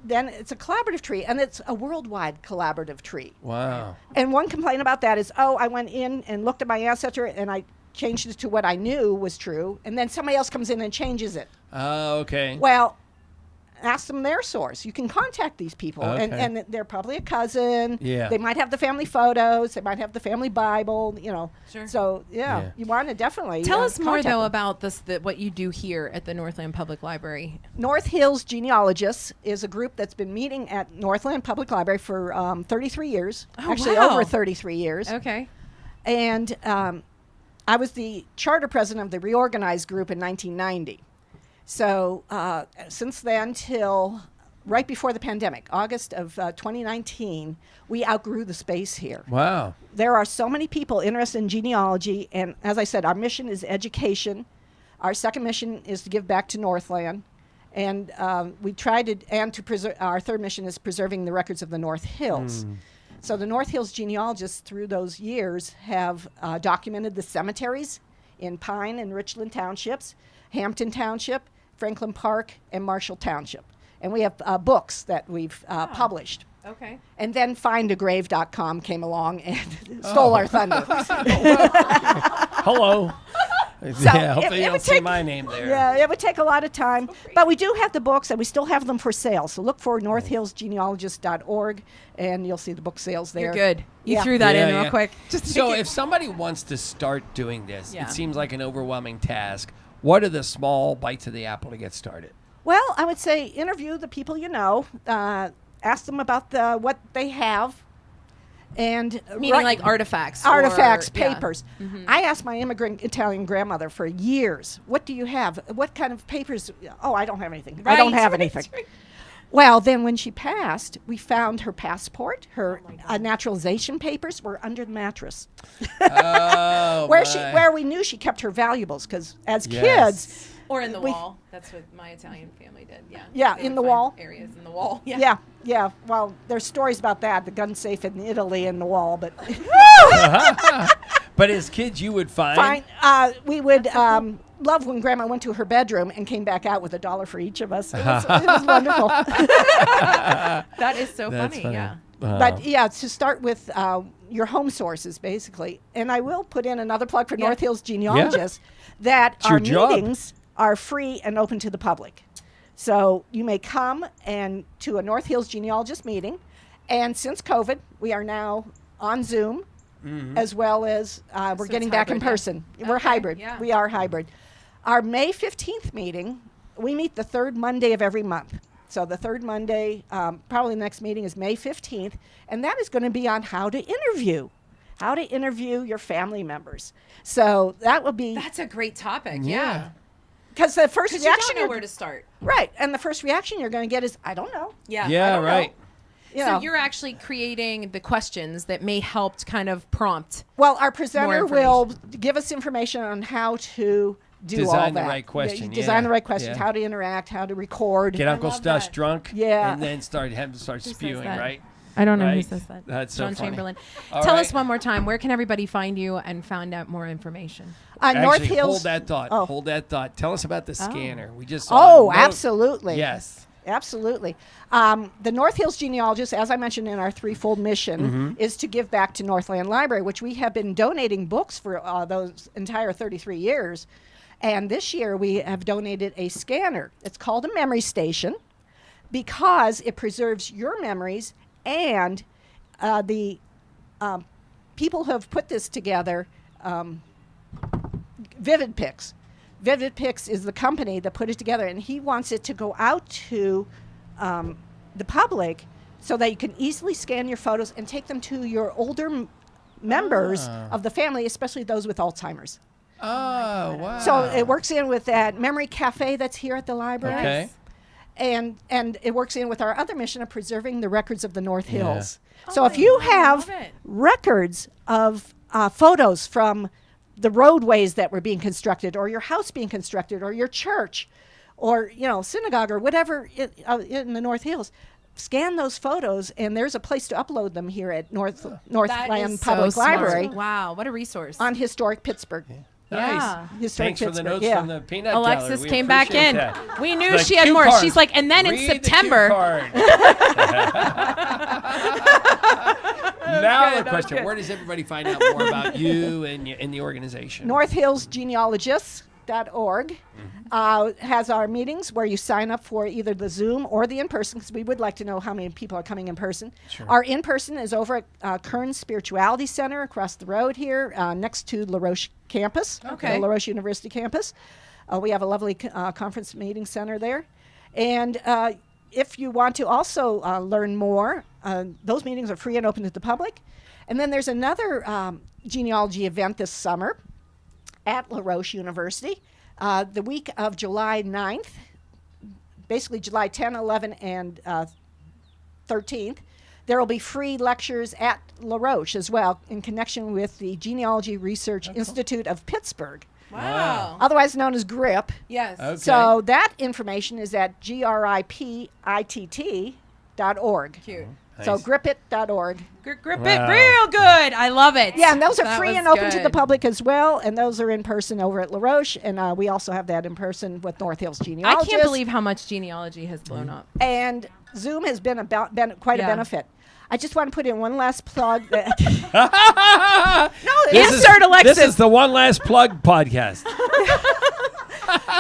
then it's a collaborative tree, and it's a worldwide collaborative tree. Wow. And one complaint about that is, I went in and looked at my ancestor, and I changed it to what I knew was true, and then somebody else comes in and changes it. Oh, okay. Well, ask them their source. You can contact these people, and they're probably a cousin. Yeah. They might have the family photos. They might have the family Bible. Sure. So you want to definitely tell us more though them. about what you do here at the Northland Public Library. North Hills Genealogists is a group that's been meeting at Northland Public Library for 33 years. Oh, Actually, wow. over 33 years. Okay. And I was the charter president of the reorganized group in 1990. So since then till right before the pandemic, August of 2019, we outgrew the space here. Wow. There are so many people interested in genealogy, and as I said, our mission is education. Our second mission is to give back to Northland, and we try to preserve. Our third mission is preserving the records of the North Hills. So the North Hills genealogists, through those years, have documented the cemeteries in Pine and Richland Townships, Hampton Township, Franklin Park, and Marshall Township. And we have books that we've published. Okay. And then findagrave.com came along and stole our thunder. Hello. So hopefully you don't see my name there. Yeah, it would take a lot of time. But we do have the books, and we still have them for sale. So look for northhillsgenealogist.org, and you'll see the book sales there. You're good. You Yeah. threw that in Yeah, real quick. So if somebody wants to start doing this, Yeah. it seems like an overwhelming task. What are the small bites of the apple to get started? Well, I would say interview the people you know. Ask them about what they have. And meaning like artifacts. Papers. I asked my immigrant Italian grandmother for years, what do you have? What kind of papers? Oh, I don't have anything. I don't have anything. Right. Well, then when she passed, we found her passport, her naturalization papers were under the mattress. Oh, where we knew she kept her valuables, because as kids... Or in the wall. That's what my Italian family did. Yeah. Yeah, They in would the find wall. Areas in the wall. Yeah. Yeah. Well, there's stories about that, the gun safe in Italy in the wall, but... But as kids, you would find... We would love when Grandma went to her bedroom and came back out with $1 for each of us. It was wonderful. That is so funny. Yeah. But yeah, to start with your home sources, basically. And I will put in another plug for North Hills Genealogists that It's our your job. meetings are free and open to the public. So you may come to a North Hills Genealogist meeting. And since COVID, we are now on Zoom, as well as we're getting it's back in hybrid, yeah. person. We're Okay, hybrid. yeah. We are hybrid. Our May 15th meeting, we meet the third Monday of every month. So the third Monday, probably the next meeting is May 15th, and that is going to be on how to interview your family members. So that will be... That's a great topic. Yeah. Yeah. Because the first Because you reaction... don't know where to start. Right, and the first reaction you're going to get is, I don't know. Yeah. Yeah, I don't right. know. So you're actually creating the questions that may help to kind of prompt. Well, our presenter information. will give us information on how to do all Design that. the right question, Design yeah, the right questions, yeah. how to interact, how to record. Get Uncle love Stush that. drunk. Yeah. And then have him start says spewing, that? right? I don't know who Right? says that. That's so John funny. Chamberlain. All Tell right. us one more time. Where can everybody find you and find out more information? North Actually, Hills. hold that thought. Oh. Hold that thought. Tell us about the scanner. We just saw Oh, a note. absolutely. Yes. Absolutely. The North Hills Genealogists, as I mentioned in our threefold mission, is to give back to Northland Library, which we have been donating books for those entire 33 years. And this year we have donated a scanner. It's called a memory station because it preserves your memories, and the people who have put this together, VividPix. VividPix is the company that put it together, and he wants it to go out to the public so that you can easily scan your photos and take them to your older members of the family, especially those with Alzheimer's. Oh, wow. So it works in with that memory cafe that's here at the library. Okay. And it works in with our other mission of preserving the records of the North Hills. Oh, So if you have records of photos from the roadways that were being constructed, or your house being constructed, or your church, or synagogue, or whatever in the North Hills, scan those photos, and there's a place to upload them here at Northland Public Library. Wow, what a resource. On historic Pittsburgh. Nice. Yeah. Historic Thanks for the Pittsburgh, notes from the peanut gallery. Alexis We came back appreciate in. that. We knew The she had cue more. card. She's like, and then in Read the cue September. card. Now the question, where does everybody find out more about you and the organization? NorthHillsGenealogists.org has our meetings where you sign up for either the Zoom or the in-person, because we would like to know how many people are coming in person. Sure. Our in-person is over at Kern Spirituality Center across the road here next to LaRoche campus, Okay. the LaRoche University campus. We have a lovely conference meeting center there. And if you want to also learn more, those meetings are free and open to the public. And then there's another genealogy event this summer at LaRoche University, the week of July 9th, basically July 10, 11, and 13th. There will be free lectures at LaRoche as well in connection with the Genealogy Research Institute of Pittsburgh, Wow. otherwise known as GRIP. Yes. Okay. So that information is at GRIPITT.org. Cute. So Nice. gripit.org. Grip it Wow. real good. I love it. Yeah, and those are That free was and open to the good. public as well, and those are in person over at LaRoche, and we also have that in person with North Hills I Genealogists. can't believe how much genealogy has blown up. And Zoom has been quite a Yeah. benefit. I just want to put in one last plug. That Insert Alexis. This is the One Last Plug podcast.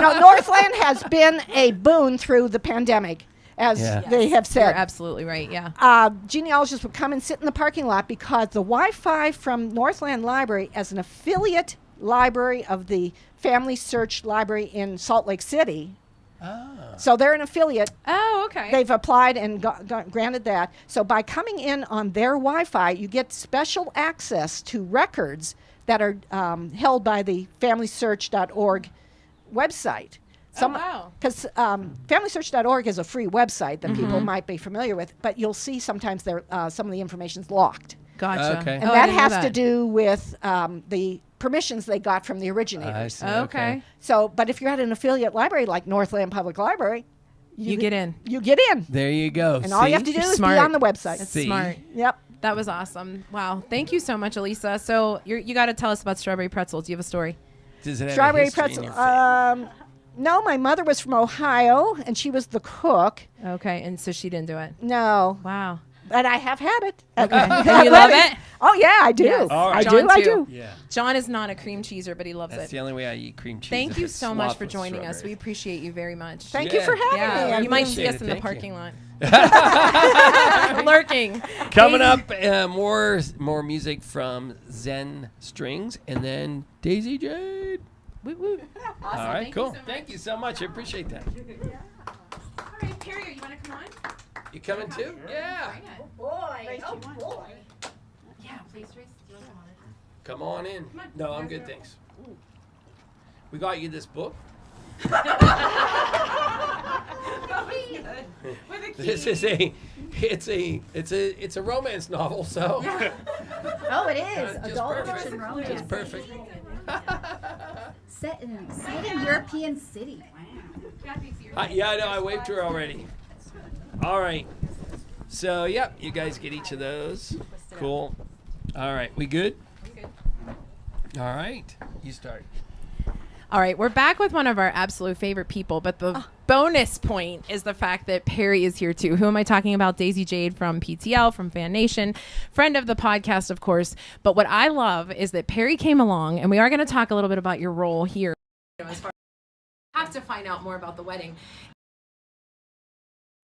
Northland has been a boon through the pandemic, as Yeah. they have You're said. absolutely right. Yeah. Genealogists would come and sit in the parking lot because the Wi-Fi from Northland Library, as an affiliate library of the Family Search Library in Salt Lake City, so they're an affiliate. Oh, okay. They've applied and got granted that. So by coming in on their Wi-Fi, you get special access to records that are held by the FamilySearch.org website. wow. Because FamilySearch.org is a free website that people might be familiar with, but you'll see sometimes some of the information's locked. Gotcha. Okay. And Oh, I that didn't know has to do with the permissions they got from the originators. I see. Okay. So, but if you're at an affiliate library like Northland Public Library, You get in. You get in. There you go. And all you have to do You're is smart. be on the website. That's See? smart. Yep. That was awesome. Wow. Thank you so much, Elisa. So you got to tell us about strawberry pretzels. Do you have a story? Does it have a Strawberry history in pretzel. your family? No, my mother was from Ohio, and she was the cook. Okay. And so she didn't do it. No, Wow. but I have had it. And you love it? Oh yeah, I do. Yes. All right. John I too. do. Yeah. John is not a cream cheeser, but he loves That's it. the only way I eat cream cheese. Thank if you it's so much sloughed for with joining us. We strawberries. appreciate you very much. Thank you for Yeah. having me. Yeah, I you might really- see us in the Thank you. parking lot. Lurking. Coming up, more music from Zen Strings, and then Daisy Jade. Woo woo. All right, cool. Thank you so much. I appreciate that. All right, Perry, you want to come on? You coming too? Yeah. Yeah, please, Trace. Do you want to come on? Come on in. on. No, I'm good, thanks. We got you this book. With a key. This is it's a romance novel, so Oh, it is. just Adult perfect. fiction romance. Just perfect. Set in European city. Wow. Yeah, I know. I waved to her already. All right. So, yep, you guys get each of those. Cool. All right, we good? All right, you start. All right, we're back with one of our absolute favorite people, but the bonus point is the fact that Perry is here too. Who am I talking about? Daisy Jade from PTL, from Fan Nation, friend of the podcast, of course. But what I love is that Perry came along, and we are going to talk a little bit about your role here. As far have to find out more about the wedding.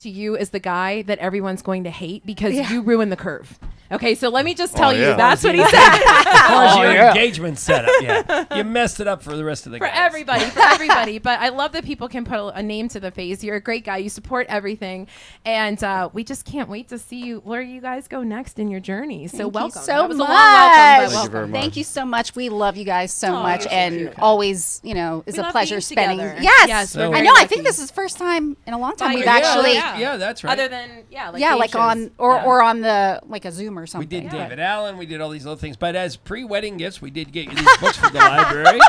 to you as the guy that everyone's going to hate because you ruined the curve. Okay, so let me just tell you, that's what he said. Your engagement setup, you messed it up for the rest of the guys. For everybody. But I love that people can put a name to the face. You're a great guy. You support everything. And we just can't wait to see where you guys go next in your journey. So welcome. So was much. a long welcome, but Thank you very much. Thank you so much. We love you guys so much, you're so and cute. always, is We a love pleasure being spending. together. Yes, We're I very know. I lucky. think this is the first time in a long time Well, we've yeah, actually, yeah, that's right. Other than, like like shows. on or on the a Zoom or We something. did David Allen. We did all these little things. But as pre-wedding gifts, we did get you these books from the library.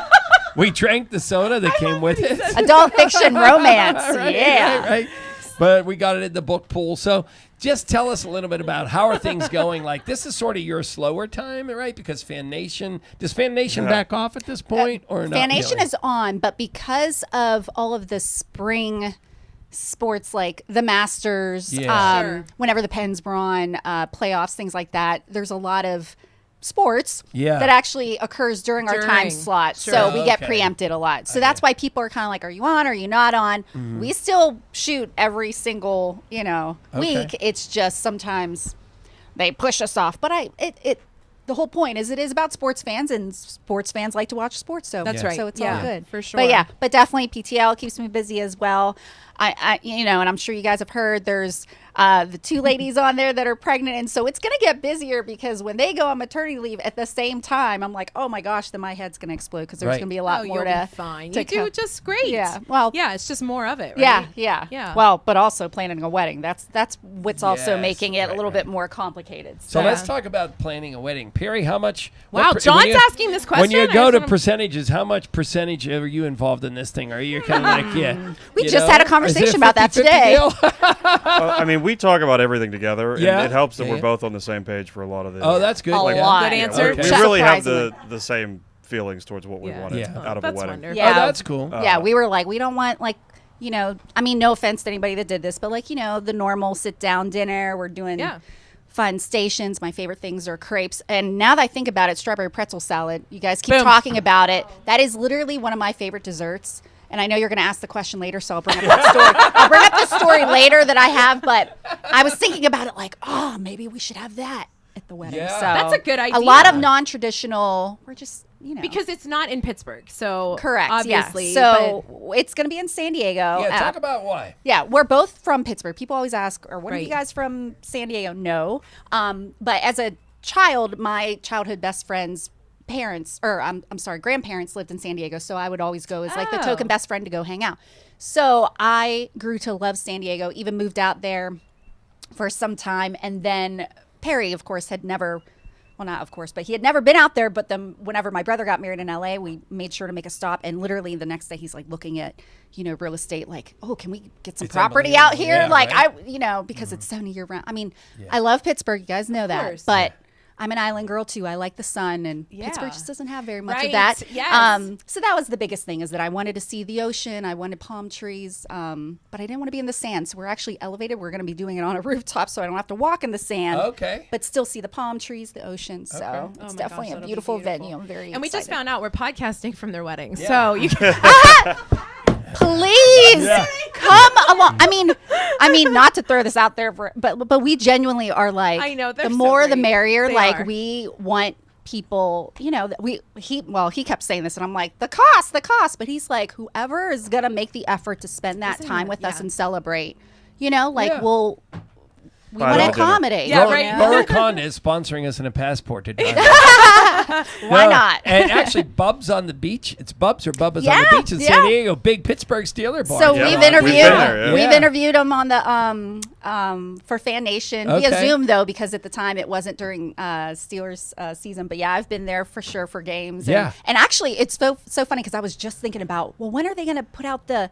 We drank the soda that came with it. Adult fiction romance. Right. But we got it at the book pool. So just tell us a little bit about how are things going. Like, this is sort of your slower time, right? Because does Fan Nation back off at this point or not? Fan Nation really? is on, but because of all of the spring sports like the Masters, whenever the Pens were on, playoffs, things like that, there's a lot of sports that actually occurs during our time slot. Sure. So we get preempted a lot. So that's why people are kind of like, are you on? Are you not on? We still shoot every single, week. It's just sometimes they push us off. But the whole point is it is about sports fans, and sports fans like to watch sports. So That's right. So it's all good for sure. But definitely PTL keeps me busy as well. I and I'm sure you guys have heard there's the two ladies on there that are pregnant, and so it's going to get busier because when they go on maternity leave at the same time, I'm like, oh my gosh, then my head's going to explode because there's going to be a lot more you'll to. be fine. to You do just great. Yeah. Well. Yeah, it's just more of it. Right? Yeah. Well, but also planning a wedding. That's what's also making it a little bit more complicated. So let's talk about planning a wedding. Perry, how much? Wow, John's asking this question. When you go to percentages, how much percentage are you involved in this thing? Are you kind of like, we just had a conversation about that today. I mean, we talk about everything together, and it helps that we're both on the same page for a lot of the. Oh, that's good. A lot. Good answer. We really have the same feelings towards what we wanted out of a wedding. Wonderful. Yeah. Oh, that's cool. We were like, we don't want I mean, no offense to anybody that did this, but the normal sit down dinner. We're doing fun stations. My favorite things are crepes. And now that I think about it, strawberry pretzel salad. You guys keep talking about it. That is literally one of my favorite desserts. And I know you're going to ask the question later, so I'll bring up that story. I'll bring up the story later that I have, but I was thinking about it like, maybe we should have that at the wedding. Yeah. So That's a good idea. A lot of non-traditional, we're just, because it's not in Pittsburgh, so correct, obviously. So it's going to be in San Diego. Yeah, talk about why. Yeah, we're both from Pittsburgh. People always ask, "Or what are you guys from San Diego?" No, but as a child, my childhood best friends' parents, or I'm sorry, grandparents lived in San Diego, so I would always go as like the token best friend to go hang out. So I grew to love San Diego. Even moved out there for some time, and then Perry, of course, had never. Well, not of course, but he had never been out there. But then whenever my brother got married in LA, we made sure to make a stop. And literally the next day he's like looking at, real estate, like, oh, can we get some property out here? Yeah, like right. because it's 70 year round. I mean, I love Pittsburgh. You guys know that. But I'm an island girl too. I like the sun, and Pittsburgh just doesn't have very much of that. Yes. So that was the biggest thing, is that I wanted to see the ocean. I wanted palm trees, but I didn't want to be in the sand. So we're actually elevated. We're going to be doing it on a rooftop, so I don't have to walk in the sand. Okay. But still see the palm trees, the ocean. So it's definitely a beautiful venue. I'm very And we just excited. found out we're podcasting from their wedding, so you can. Please come along. I mean, not to throw this out there, but we genuinely are like, I know, they're the so more the great. merrier. They Like are. we want people, he kept saying this, and I'm like, the cost. But he's like, whoever is gonna make the effort to spend that time with us and celebrate, we want to accommodate. Yeah, right. Ruricon is sponsoring us in a passport to drive. Why not? And actually, Bub's on the beach. It's Bub's or Bubba's on the beach in San Diego. Big Pittsburgh Steeler bar. So Yeah. we've We've interviewed been there, we've interviewed him on the for Fan Nation via Okay. Zoom, though, because at the time it wasn't during Steelers season. But yeah, I've been there for sure for games. Yeah. And actually, it's so funny because I was just thinking about, well, when are they going to put out the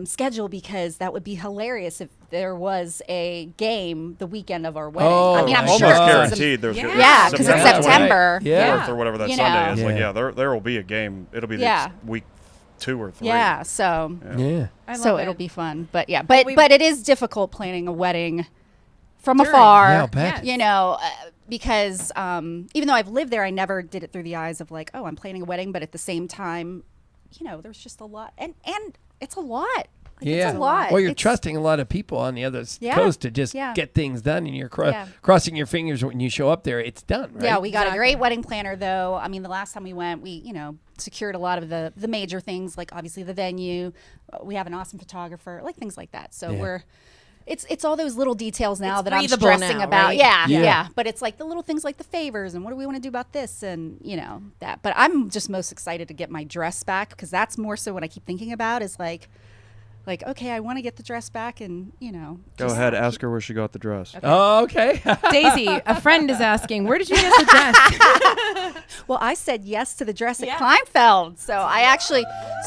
schedule, because that would be hilarious if there was a game the weekend of our wedding. Oh, I'm Almost sure guaranteed there's Yeah. gonna be Yeah, because it's September. September. Yeah. 4th or whatever that You Sunday know. is. Like, Yeah. there will be a game. It'll be Yeah. week 2 or 3. Yeah, so Yeah. so it'll be fun. But yeah, but it is difficult planning a wedding from During. afar. Yeah, I'll bet. Because even though I've lived there, I never did it through the eyes of like, oh, I'm planning a wedding. But at the same time, there's just a lot, and it's a lot. Yeah. It's a lot. Well, you're It's- trusting a lot of people on the other Yeah. coast to just Yeah. get things done, and you're Yeah. crossing your fingers when you show up there. It's done, right? Yeah, we got a great wedding planner, though. I mean, the last time we went, we, secured a lot of the major things, like obviously the venue. We have an awesome photographer, like things like that. So it's all those little details now that I'm stressing about. Right? Yeah. But it's like the little things like the favors and what do we want to do about this and, that. But I'm just most excited to get my dress back because that's more so what I keep thinking about is like, okay, I want to get the dress back and, Go ahead, ask her where she got the dress. Okay. Oh, okay. Daisy, a friend is asking, where did you get the dress? Well, I said yes to the dress at Kleinfeld.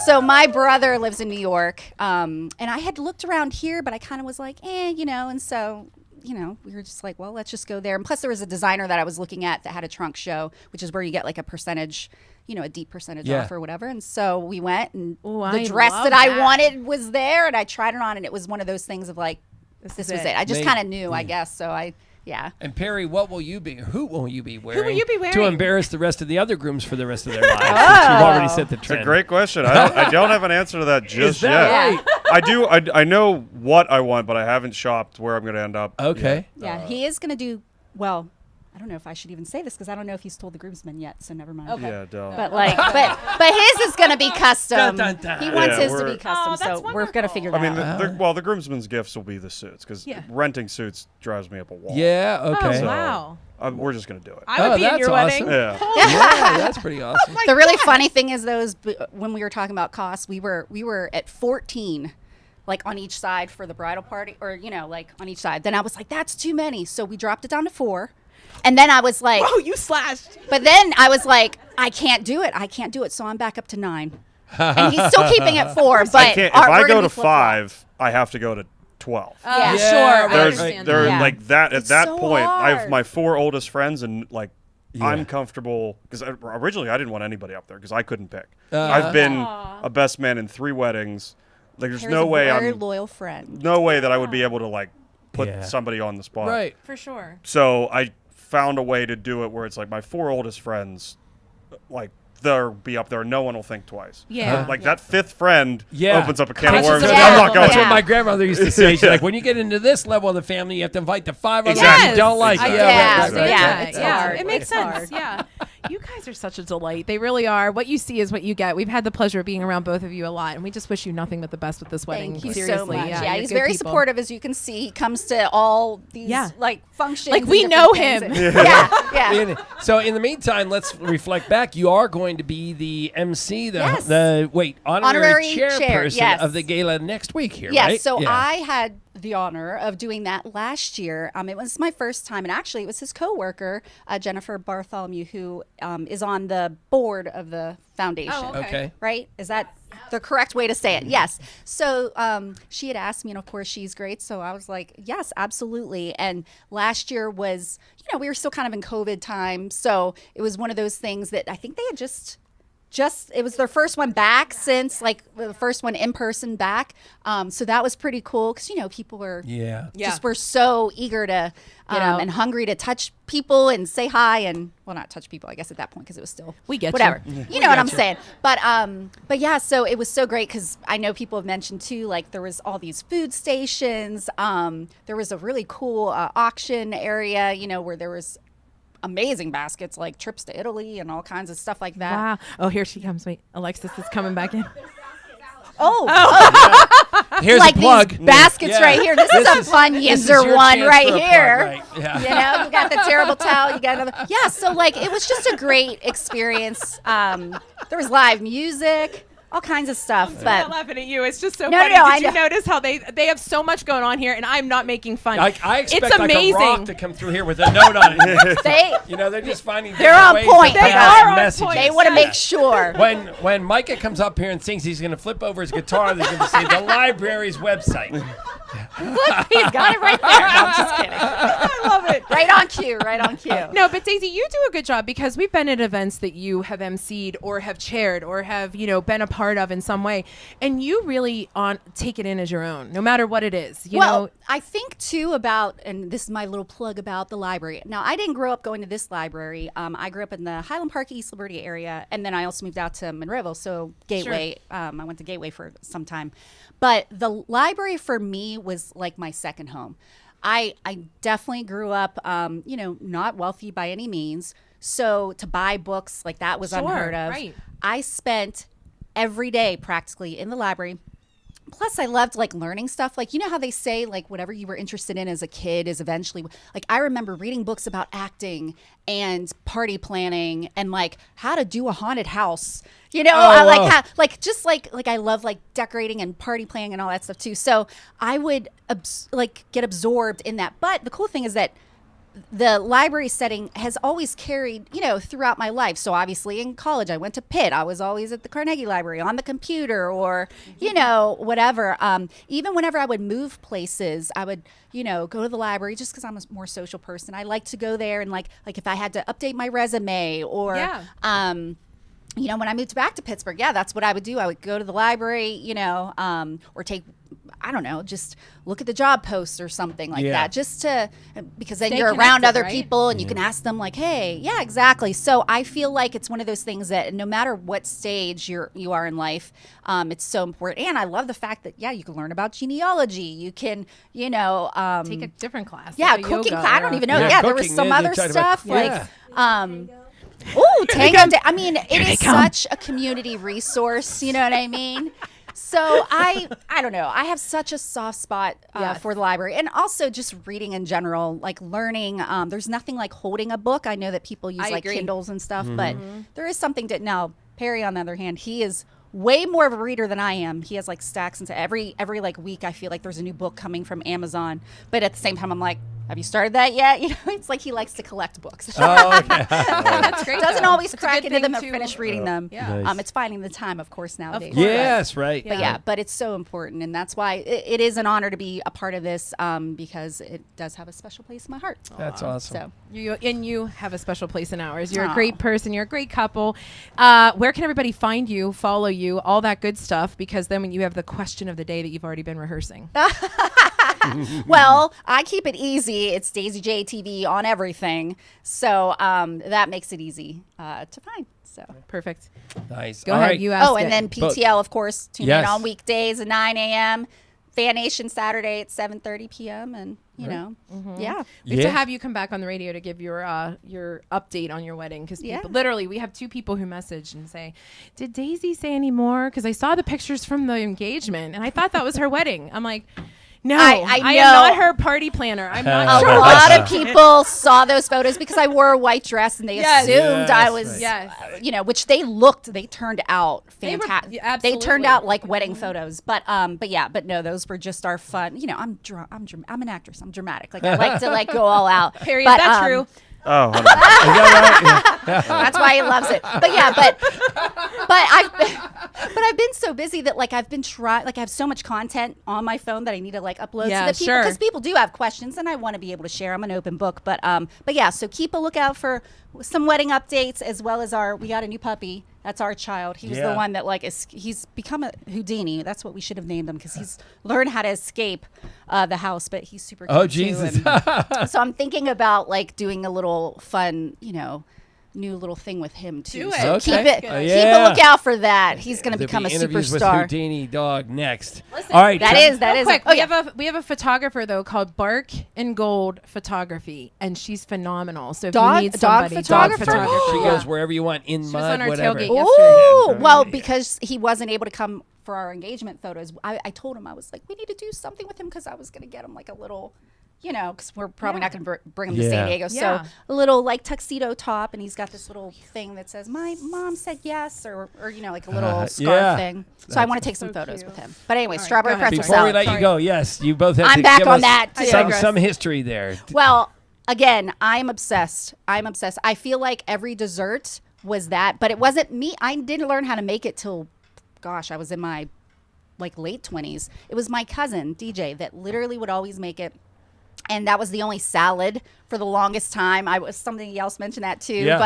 So my brother lives in New York, and I had looked around here, but I kind of was like, and so, we were just like, well, let's just go there. And plus there was a designer that I was looking at that had a trunk show, which is where you get like a percentage, a deep percentage off or whatever. And so we went and the dress that I wanted was there and I tried it on and it was one of those things of like, this was it. I just kind of knew, I guess. So yeah. And Perry, what will you be? Who will you be wearing? Who will you be wearing? To embarrass the rest of the other grooms for the rest of their lives. Since you've already set the trend. It's a great question. I don't have an answer to that just yet. Right? I do. I know what I want, but I haven't shopped where I'm going to end up. Okay. Yeah, he is going to do well. I don't know if I should even say this because I don't know if he's told the groomsmen yet, so never mind. Yeah, don't. But but his is going to be custom. Dun, dun, dun. He wants Yeah, his to be custom, that's so we're going to figure that I mean, out. the groomsmen's gifts will be the suits because renting suits drives me up a wall. Yeah, okay. Oh, wow. We're just going to do it. I would be in your that's wedding. awesome. Yeah. Yeah, that's pretty awesome. The really funny thing is when we were talking about costs, we were at 14 like on each side for the bridal party or like on each side. Then I was like that's too many. So we dropped it down to 4. And then I was like, Oh, you slashed. But then I was like, I can't do it. So I'm back up to 9. And he's still keeping it 4. But I can't, if I go to 5, I have to go to 12. Yeah. Sure. I There's understand there that. like that at It's that so point. I have hard. my 4 oldest friends and like I'm comfortable because originally I didn't want anybody up there because I couldn't pick. I've been a best man in 3 weddings. Like there's Harry's no a way very I'm loyal friend. no way that I would be able to like put Yeah. somebody on the spot. Right. For sure. So I found a way to do it where it's like my 4 oldest friends, like they'll be up there and no one will think twice. Yeah. Like that 5th friend opens up a can of That's worms. what- And I'm not going. That's what my grandmother used to say. She's like, when you get into this level of the family, you have to invite the 5 others Exactly. you don't like. Exactly. It's hard. It makes It's sense. hard. Yeah. You guys are such a delight. They really are. What you see is what you get. We've had the pleasure of being around both of you a lot, and we just wish you nothing but the best with this wedding. Thank you Seriously. so much. Yeah, Yeah, you're he's good very people. supportive, as you can see. He comes to all these like functions. Like, and we different know things. him. And- yeah. So in the meantime, let's reflect back. You are going to be the MC, Yes. the honorary chairperson yes. of the gala next week here, Yes, right? so I had the honor of doing that last year. It was my first time, and actually it was his coworker, Jennifer Bartholomew, who is on the board of the foundation. Oh, Okay. Right? Is that the correct way to say it? Yes. So she had asked me, and of course she's great. So I was like, yes, absolutely. And last year was, we were still kind of in COVID time. So it was one of those things that I think they had just it was their first one back since like the first one in person back. So that was pretty cool because, people were just were so eager to and hungry to touch people and say hi and not touch people, I guess, at that point because it was still We get whatever. you. You know what I'm saying? But yeah, so it was so great because I know people have mentioned too, like there was all these food stations. There was a really cool auction area, where there was amazing baskets like trips to Italy and all kinds of stuff like that. Wow. Oh, here she comes. Wait, Alexis is coming back in. Here's like a plug. these baskets right here. This is a fun this is Yinzer your one chance right for a here. plug, right? Yeah. You got the terrible towel. You got another. Yeah. So like it was just a great experience. There was live music. All kinds of stuff, I'm but laughing at you. It's just so No, funny. no, Did I you know. notice how they have so much going on here, and I'm not making fun. I expect it's amazing. like a rock to come through here with a note on it. They're just finding they're different on ways point. to pass They are on messages. point. They want to make sure. When Micah comes up here and sings, he's going to flip over his guitar. They're going to say the library's website. Look, he's got it right there. No, I'm just kidding. I love it. Right on cue. Right on cue. No, but Daisy, you do a good job because we've been at events that you have emceed or have chaired or have, been a part of in some way. And you really take it in as your own, no matter what it is. You know? I think too about, and this is my little plug about the library. Now, I didn't grow up going to this library. I grew up in the Highland Park, East Liberty area. And then I also moved out to Monroeville. So Gateway, I went to Gateway for some time. But the library for me was like my second home. I definitely grew up, not wealthy by any means. So to buy books like that was unheard of. Right. I spent every day practically in the library. Plus, I loved like learning stuff. Like, you know how they say like whatever you were interested in as a kid is eventually like, I remember reading books about acting and party planning and like how to do a haunted house. I like I love like decorating and party planning and all that stuff too. So I would get absorbed in that. But the cool thing is that the library setting has always carried, throughout my life. So obviously in college, I went to Pitt. I was always at the Carnegie Library on the computer or, whatever. Even whenever I would move places, I would, go to the library just because I'm a more social person. I like to go there and like if I had to update my resume or, when I moved back to Pittsburgh, that's what I would do. I would go to the library, or take, I don't know, just look at the job posts or something like that, just because then you're around other people and you can ask them like, hey, yeah, exactly. So I feel like it's one of those things that no matter what stage you are in life, it's so important. And I love the fact that, you can learn about genealogy. You can, take a different class. Yeah, like cooking class. I don't even know. Yeah, there was some other stuff Oh, Tango! I mean, it is such a community resource. You know what I mean? So I don't know. I have such a soft spot for the library, and also just reading in general, like learning. There's nothing like holding a book. I know that people use Kindles and stuff, but there is something to. Now, Perry, on the other hand, he is way more of a reader than I am. He has like stacks, and every like week, I feel like there's a new book coming from Amazon. But at the same time, I'm like, have you started that yet? It's like he likes to collect books. Oh, okay. That's great. Doesn't always crack into them to and finish reading them. Yeah. Nice. It's finding the time, of course, nowadays. Yes, right. But it's so important, and that's why it is an honor to be a part of this because it does have a special place in my heart. That's awesome. So you have a special place in ours. You're a great person. You're a great couple. Where can everybody find you, follow you, all that good stuff? Because then when you have the question of the day that you've already been rehearsing. Well, I keep it easy. It's Daisy J TV on everything. So that makes it easy to find. So perfect. Nice. Go ahead. Right. You ask and then PTL, of course, tune in on weekdays at 9 a.m. Fan Nation Saturday at 7:30 p.m. And we have to have you come back on the radio to give your update on your wedding because literally we have two people who message and say, "Did Daisy say any more?" Because I saw the pictures from the engagement and I thought that was her wedding. I'm like, no, I am not her party planner. I'm not sure. A lot of people saw those photos because I wore a white dress and they assumed I was, which they turned out fantastic. They turned out like wedding photos. But no, those were just our fun. I'm an actress. I'm dramatic. Like I like to like go all out. Harry, is that true? Oh, hold on. Is that right? That's why he loves it. But I've been so busy that like I've been I have so much content on my phone that I need to like upload to the people because people do have questions and I want to be able to share. I'm an open book, but so keep a lookout for some wedding updates as well as we got a new puppy. That's our child. He was the one that he's become a Houdini. That's what we should have named him because he's learned how to escape the house, but he's super cute. Oh, Jesus. So I'm thinking about like doing a little fun, new little thing with him too. Do it. So Okay. keep a lookout for that. He's going to become a interviews superstar. with Houdini dog next. Listen, all right. That is. Quick, we have a photographer though called Bark and Gold Photography, and she's phenomenal. So if you need somebody, dog photographer? She goes wherever you want in She mud, was on our whatever. tailgate Ooh, yesterday. well, because he wasn't able to come for our engagement photos, I told him, I was like, we need to do something with him because I was going to get him like a little, because we're probably not going to bring him to San Diego. Yeah. So a little like tuxedo top, and he's got this little thing that says, my mom said yes, or like a little scarf thing. So I want to take some photos with him. But anyway, strawberry pretzel Before we salad. let you go, yes, you both have I'm to back give on us that, too. some history there. Well, again, I'm obsessed. I feel like every dessert was that, but it wasn't me. I didn't learn how to make it till, gosh, I was in my like late 20s. It was my cousin, DJ, that literally would always make it. And that was the only salad for the longest time. Somebody else mentioned that too. Yeah.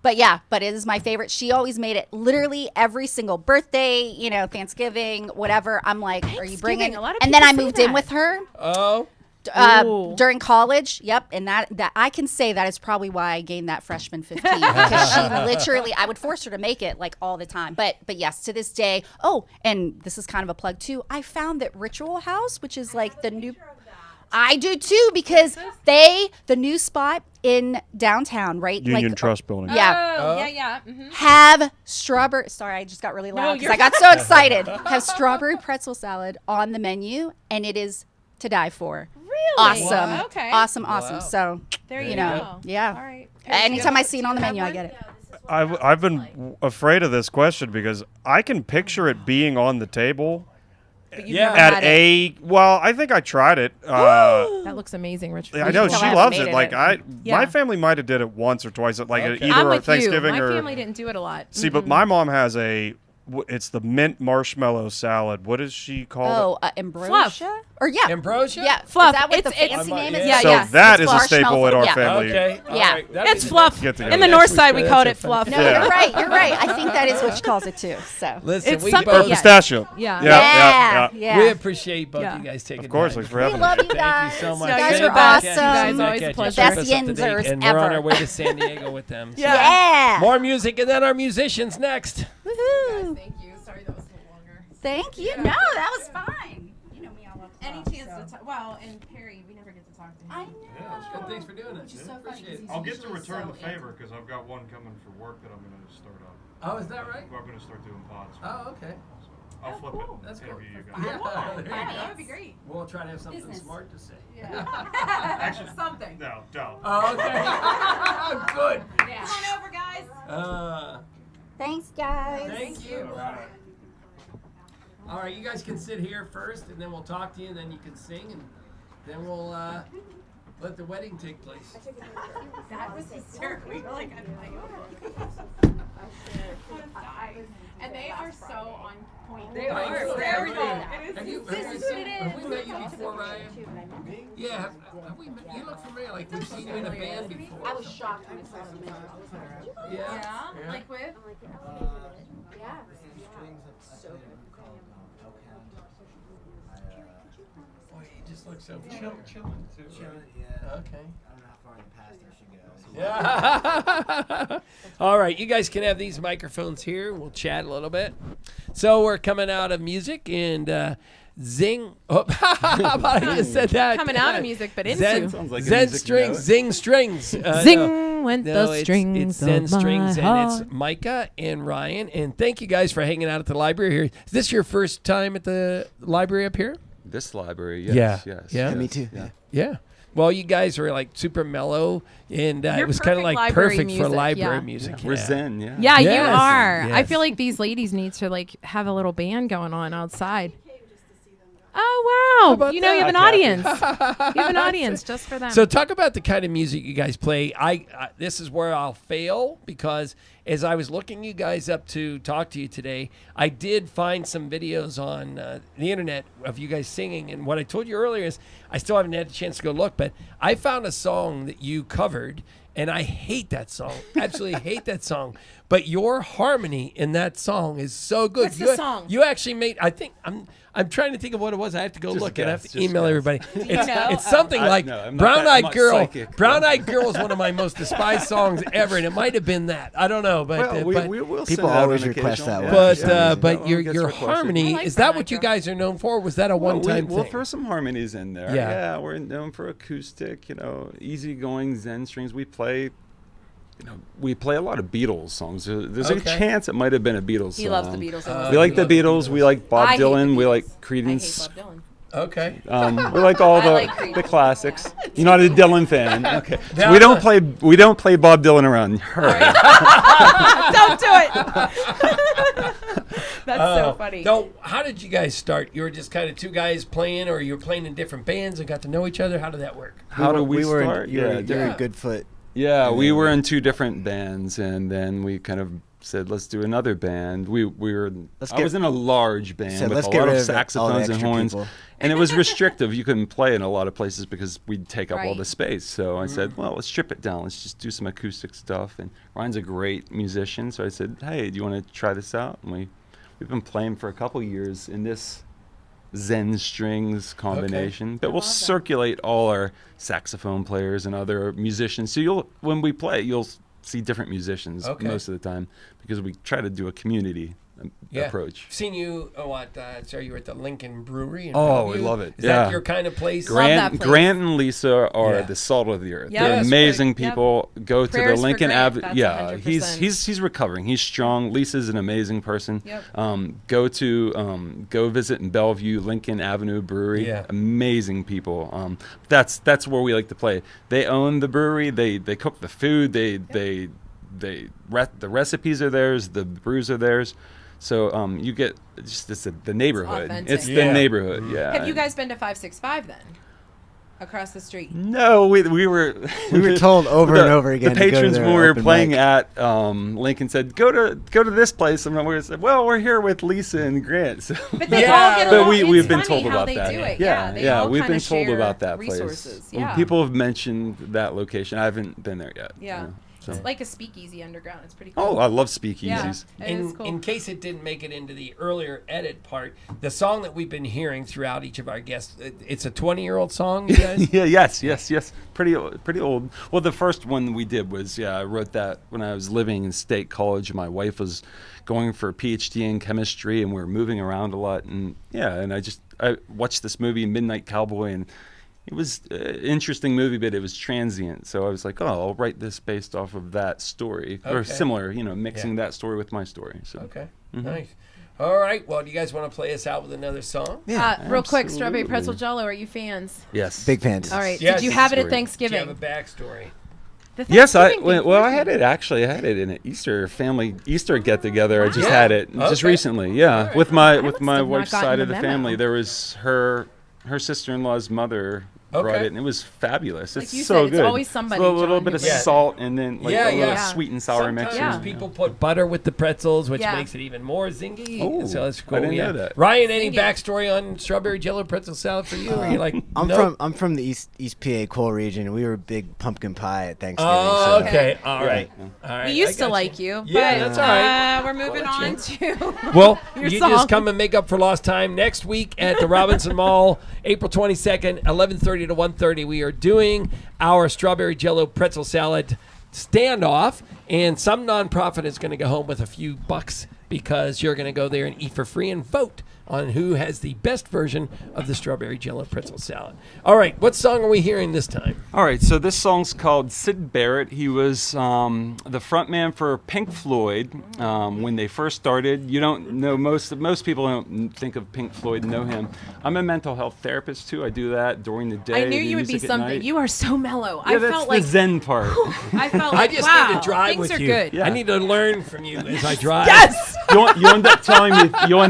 But it is my favorite. She always made it literally every single birthday, Thanksgiving, whatever. I'm like, are you bringing? A lot of And then people I say moved in that. with her. Oh. During college, yep, and that I can say that is probably why I gained that freshman 15 because she literally, I would force her to make it like all the time. But yes, to this day. Oh, and this is kind of a plug too. I found that Ritual House, which is like the new. I do too because the new spot in downtown, right? Union Trust Building. Yeah. Oh, yeah. Mm-hmm. Have strawberry. Sorry, I just got really loud because I got so excited. Have strawberry pretzel salad on the menu, and it is to die for. Really? Awesome. Wow. Okay. Awesome. Wow. So There you know, go. yeah. All right. Anytime I see it on the menu, I get it. I've been afraid of this question because I can picture it being on the table Yeah. at well, I think I tried it. That looks amazing, Richard. I know tell she I loves haven't it. made Like it. my family might have did it once or twice at like Okay. either I'm a with Thanksgiving you. My or family didn't do it a lot. see, but my mom has it's the mint marshmallow salad. What does she call it? Ambrosia? Or Ambrosia? Yeah. Fluff. Is that what It's- the fancy it's- name is? yeah, So yeah. that It's is a staple at our yeah. family. Okay. All Yeah. right. That'd It's be the fluff. Get together. In the Next north week, side, we that's called a it fun- fluff. No, Yeah. you're right. You're right. I think that is what she calls it too. So. Listen, It's we something- both, yeah. Pistachio. Yeah. Yeah. we appreciate both Yeah. you guys taking Of course, time. thanks for having We me. love you Thank guys. you so much. You guys Good are to catch you. awesome. Good to Always a catch you. pleasure. Keep Best us up to date, yinzers and we're on ever. our way to San Diego with them. So. Yeah. More music and then our musicians next. Woohoo. Thank you. Sorry that was a little longer. Thank you. No, that was fine. You know me, I love to Any talk, chance so. to talk? Well, and Perry, we never get to talk to him. I know. Thanks for doing it. Appreciate it. I'll get to return the favor because I've got one coming for work that I'm going to start up. Oh, is that right? We're going to start doing pods. Oh, okay. I'll flip it. That's cool. Interview you Yeah, guys. there you Yeah, go. that would be great. We'll try to have something Business. smart to say. Actually, Something. no, don't. Oh, okay. Good. Come on over, guys. Thanks, guys. Thank you. All right, you guys can sit here first, and then we'll talk to you, and then you can sing, and then we'll let the wedding take place. That was hysterical. You're like, and they are so on point. They are. Have Very we met you before, Ryan? Yeah. Have we met? You look familiar. Like we've seen you in a band before. I was shocked when I saw them. Yeah. Like with. Boy, you just look so chilling too. Yeah. Okay. I don't know how far in the past I should go. Yeah. All right, you guys can have these microphones here. We'll chat a little bit. So we're coming out of music and zing. Oh, how about I just said that? Coming out of music, but into. Zen, Sounds like a Zen music strings, note. zing strings. Zing No. went No, the it's strings Zen of strings, my and heart. it's Micah and Ryan. And thank you guys for hanging out at the library here. Is this your first time at the library up here? This library, yes. Yeah. Yes. Yeah. Yeah, me too. Yeah. Yeah. Well, you guys were like super mellow, and it You're was kind of perfect like library perfect for music, library yeah. music. We're Zen, yeah. Yeah, you Yes. are. I Yes. feel like these ladies need to like have a little band going on outside. Oh wow! about You know you have an that? audience. You have an audience just for them. So talk about the kind of music you guys play. I this is where I'll fail because as I was looking you guys up to talk to you today, I did find some videos on the internet of you guys singing. And what I told you earlier is I still haven't had a chance to go look, but I found a song that you covered, and I hate that song. Absolutely hate that song. But your harmony in that song is so good. What's the song? You actually made. I think I'm trying to think of what it was. I have to go Just look and I have guess, to just email guess. everybody. It's, know? it's something like no, I'm not Brown that Eyed much Girl. psychic. Brown Eyed Girl is one of my most despised songs ever, and it might have been that. I don't know, but Well, we will People send out always an request occasional- that one. but Yeah. but your gets your requested. harmony I like is Brown that Eyed what you Girl. guys are known for? Was that a Well, one time we'll thing? throw some harmonies in there. Yeah. Yeah, we're known for acoustic, easygoing Zen strings. We play a lot of Beatles songs. There's a Okay. chance it might have been a Beatles song. he loves the Beatles. We like the Beatles. We like Bob I hate the Dylan. We Beatles. like I hate Creedence. Bob Dylan. Okay. We like all I the like Creedence. the classics. You're not a Dylan fan, okay? No. So we don't play Bob Dylan around her. Don't do it. That's so funny. No, how did you guys start? You were just kind of two guys playing, or you were playing in different bands and got to know each other. How did that work? How do we were start? You were Yeah, Goodfoot. Yeah, we were in two different bands, and then we kind of said, let's do another band. I was in a large band with a lot of saxophones and horns, and it was restrictive. You couldn't play in a lot of places because we'd take up all the space. So I said, well, let's strip it down. Let's just do some acoustic stuff. And Ryan's a great musician, so I said, hey, do you want to try this out? And we've been playing for a couple years in this Zen strings combination, but we'll circulate all our saxophone players and other musicians. So when we play, you'll see different musicians most of the time, because we try to do a community approach. Seen you you were at the Lincoln Brewery in we Bellevue. love it. Is that your kind of place? Grant and Lisa are the salt of the earth. Yep. They're amazing people. Go Prayers to the Lincoln Avenue. Yeah, he's recovering. He's strong. Lisa's an amazing person. Yep. Go visit in Bellevue, Lincoln Avenue Brewery. Yeah. Amazing people. That's where we like to play. They own the brewery. They cook the food. The recipes are theirs. The brews are theirs. So you get the neighborhood. It's the neighborhood. Yeah. Have you guys been to 565 then? Across the street? No, we were told over and over again. The patrons when we were playing at Lincoln said, "Go to this place," and we said, "Well, we're here with Lisa and Grant." So. But they all get along. we've been It's told funny how about they that. do it. Yeah, we've been share told about that resources. place. Yeah. People have mentioned that location. I haven't been there yet. Yeah. So. It's like a speakeasy underground. It's pretty cool. Oh, I love speakeasies. Yeah, it is cool. In case it didn't make it into the earlier edit part, the song that we've been hearing throughout each of our guests, it's a 20-year-old song, you guys? Yes. Pretty old. Well, the first one we did was, I wrote that when I was living in State College. My wife was going for a PhD in chemistry, and we were moving around a lot. And I watched this movie, Midnight Cowboy, and it was an interesting movie, but it was transient. So I was like, I'll write this based off of that story, or similar, mixing that story with my story. So. Okay, nice. All right, well, do you guys want to play us out with another song? Yeah, real quick, Strawberry Pretzel Jello, are you fans? Yes. Big fans. All right, Yes. did you have it at Do Thanksgiving? you have a backstory? Yes, I had it actually. I had it in an Easter get together. I just had it just recently. Yeah, right. with my wife's gotten side the of the memo. family. There was her sister-in-law's mother brought it, and it was fabulous. Like it's you so said, it's good. always somebody, a little John, bit who of brings it. salt, and then a little sweet and sour Sometimes mixture. people put butter with the pretzels, which Yeah. makes it even more zingy. Oh, So that's cool. I didn't know that. Ryan, any Zingy. backstory on strawberry jello pretzel salad for you? Or are you like, I'm from the East PA coal region. We were big pumpkin pie at Thanksgiving. Oh, so- okay. All right. We used to like you, Yeah, but that's all right. we're moving on to Well, your you song. just come and make up for lost time next week at the Robinson Mall, April 22nd, 11:30 to 1:30. We are doing our strawberry jello pretzel salad standoff, and some nonprofit is going to go home with a few bucks because you're going to go there and eat for free and vote on who has the best version of the strawberry jello pretzel salad. All right, what song are we hearing this time? All right, so this song's called Sid Barrett. He was the frontman for Pink Floyd when they first started. You don't know, most people don't think of Pink Floyd, know him. I'm a mental health therapist too. I do that during the day. I knew you would be music at something. night. You are so mellow. Yeah, I that's felt the like Zen part. I felt I like just wow, need to drive things with are you. good. Yeah. I need to learn from you as I drive. Yes. You end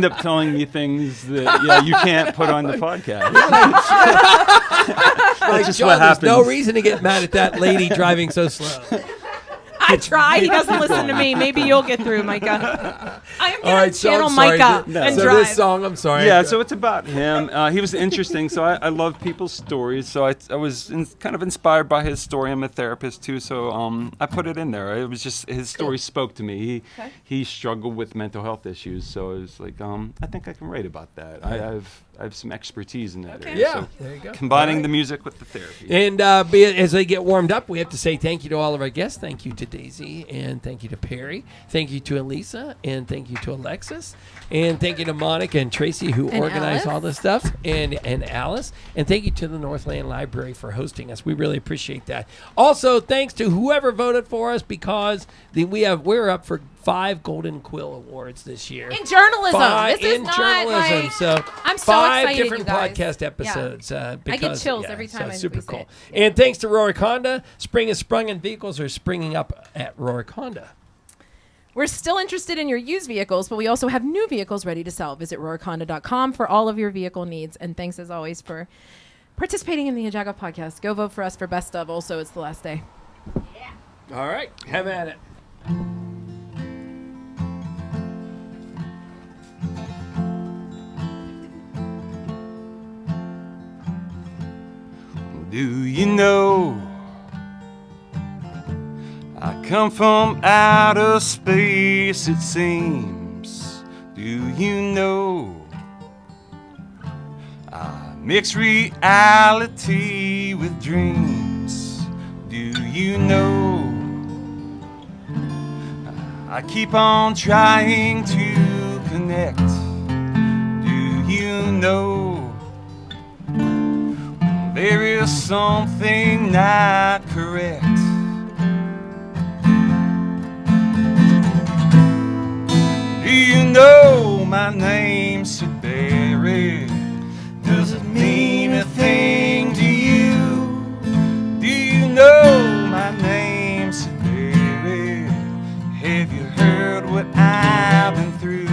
up telling me things that you can't put on the podcast. That's just John, what happens. There's no reason to get mad at that lady driving so slow. I try. He doesn't listen to me. Maybe you'll get through, Micah. I am All going right, to so channel I'm sorry. Micah No. and So drive. this song, I'm sorry. Yeah, so it's about him. He was interesting. So I love people's stories. So I was kind of inspired by his story. I'm a therapist too, so I put it in there. It was just his story spoke to me. He struggled with mental health issues, so I was like, I think I can write about that. I have some expertise in that area. Yeah, so there you go. combining All right. the music with the therapy. And as they get warmed up, we have to say thank you to all of our guests. Thank you to Daisy, and thank you to Perry. Thank you to Elisa, and thank you to Alexis. And thank you to Monica and Tracy, who And organized Alice. all this stuff, and Alice. And thank you to the Northland Library for hosting us. We really appreciate that. Also, thanks to whoever voted for us, because we're up for 5 Golden Quill Awards this year. In journalism. Five This is in not journalism. like- So I'm so 5 excited, different you guys. podcast episodes. Because, chills every time so I super say cool. it. And thanks to Rorick Honda. Spring is sprung and vehicles are springing up at Rorick Honda. We're still interested in your used vehicles, but we also have new vehicles ready to sell. Visit RorickHonda.com for all of your vehicle needs. And thanks as always for participating in the YaJagoff Podcast. Go vote for us for best of. Also, it's the last day. All right. Have at it. Do you know I come from outer space, it seems? Do you know I mix reality with dreams? Do you know I keep on trying to connect? Do you know there is something not correct? Do you know my name's Sid Barry? Does it mean a thing to you? Do you know my name's Sid Barry? Have you heard what I've been through?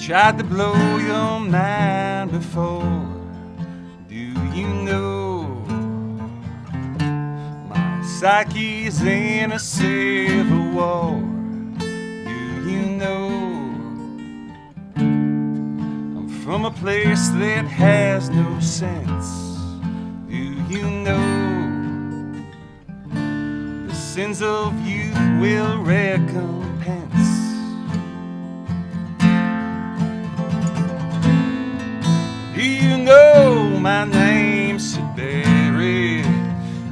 Tried to blow your mind before. Do you know my psyche's in a civil war? Do you know I'm from a place that has no sense? Do you know the sins of youth will recompense? Do you know my name's Sid Barry?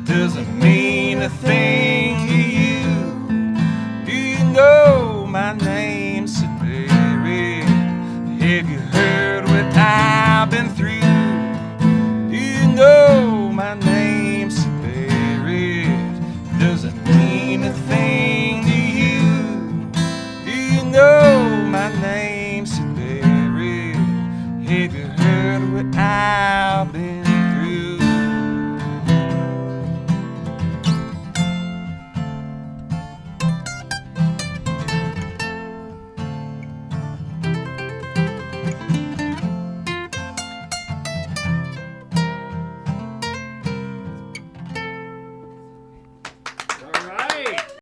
Does it mean a thing to you? Do you know my name's Sid Barry? Have you heard what I've been through? Do you know my name's Sid Barry? Does it mean a thing to you? Do you know my name's Sid Barry? Have you heard what I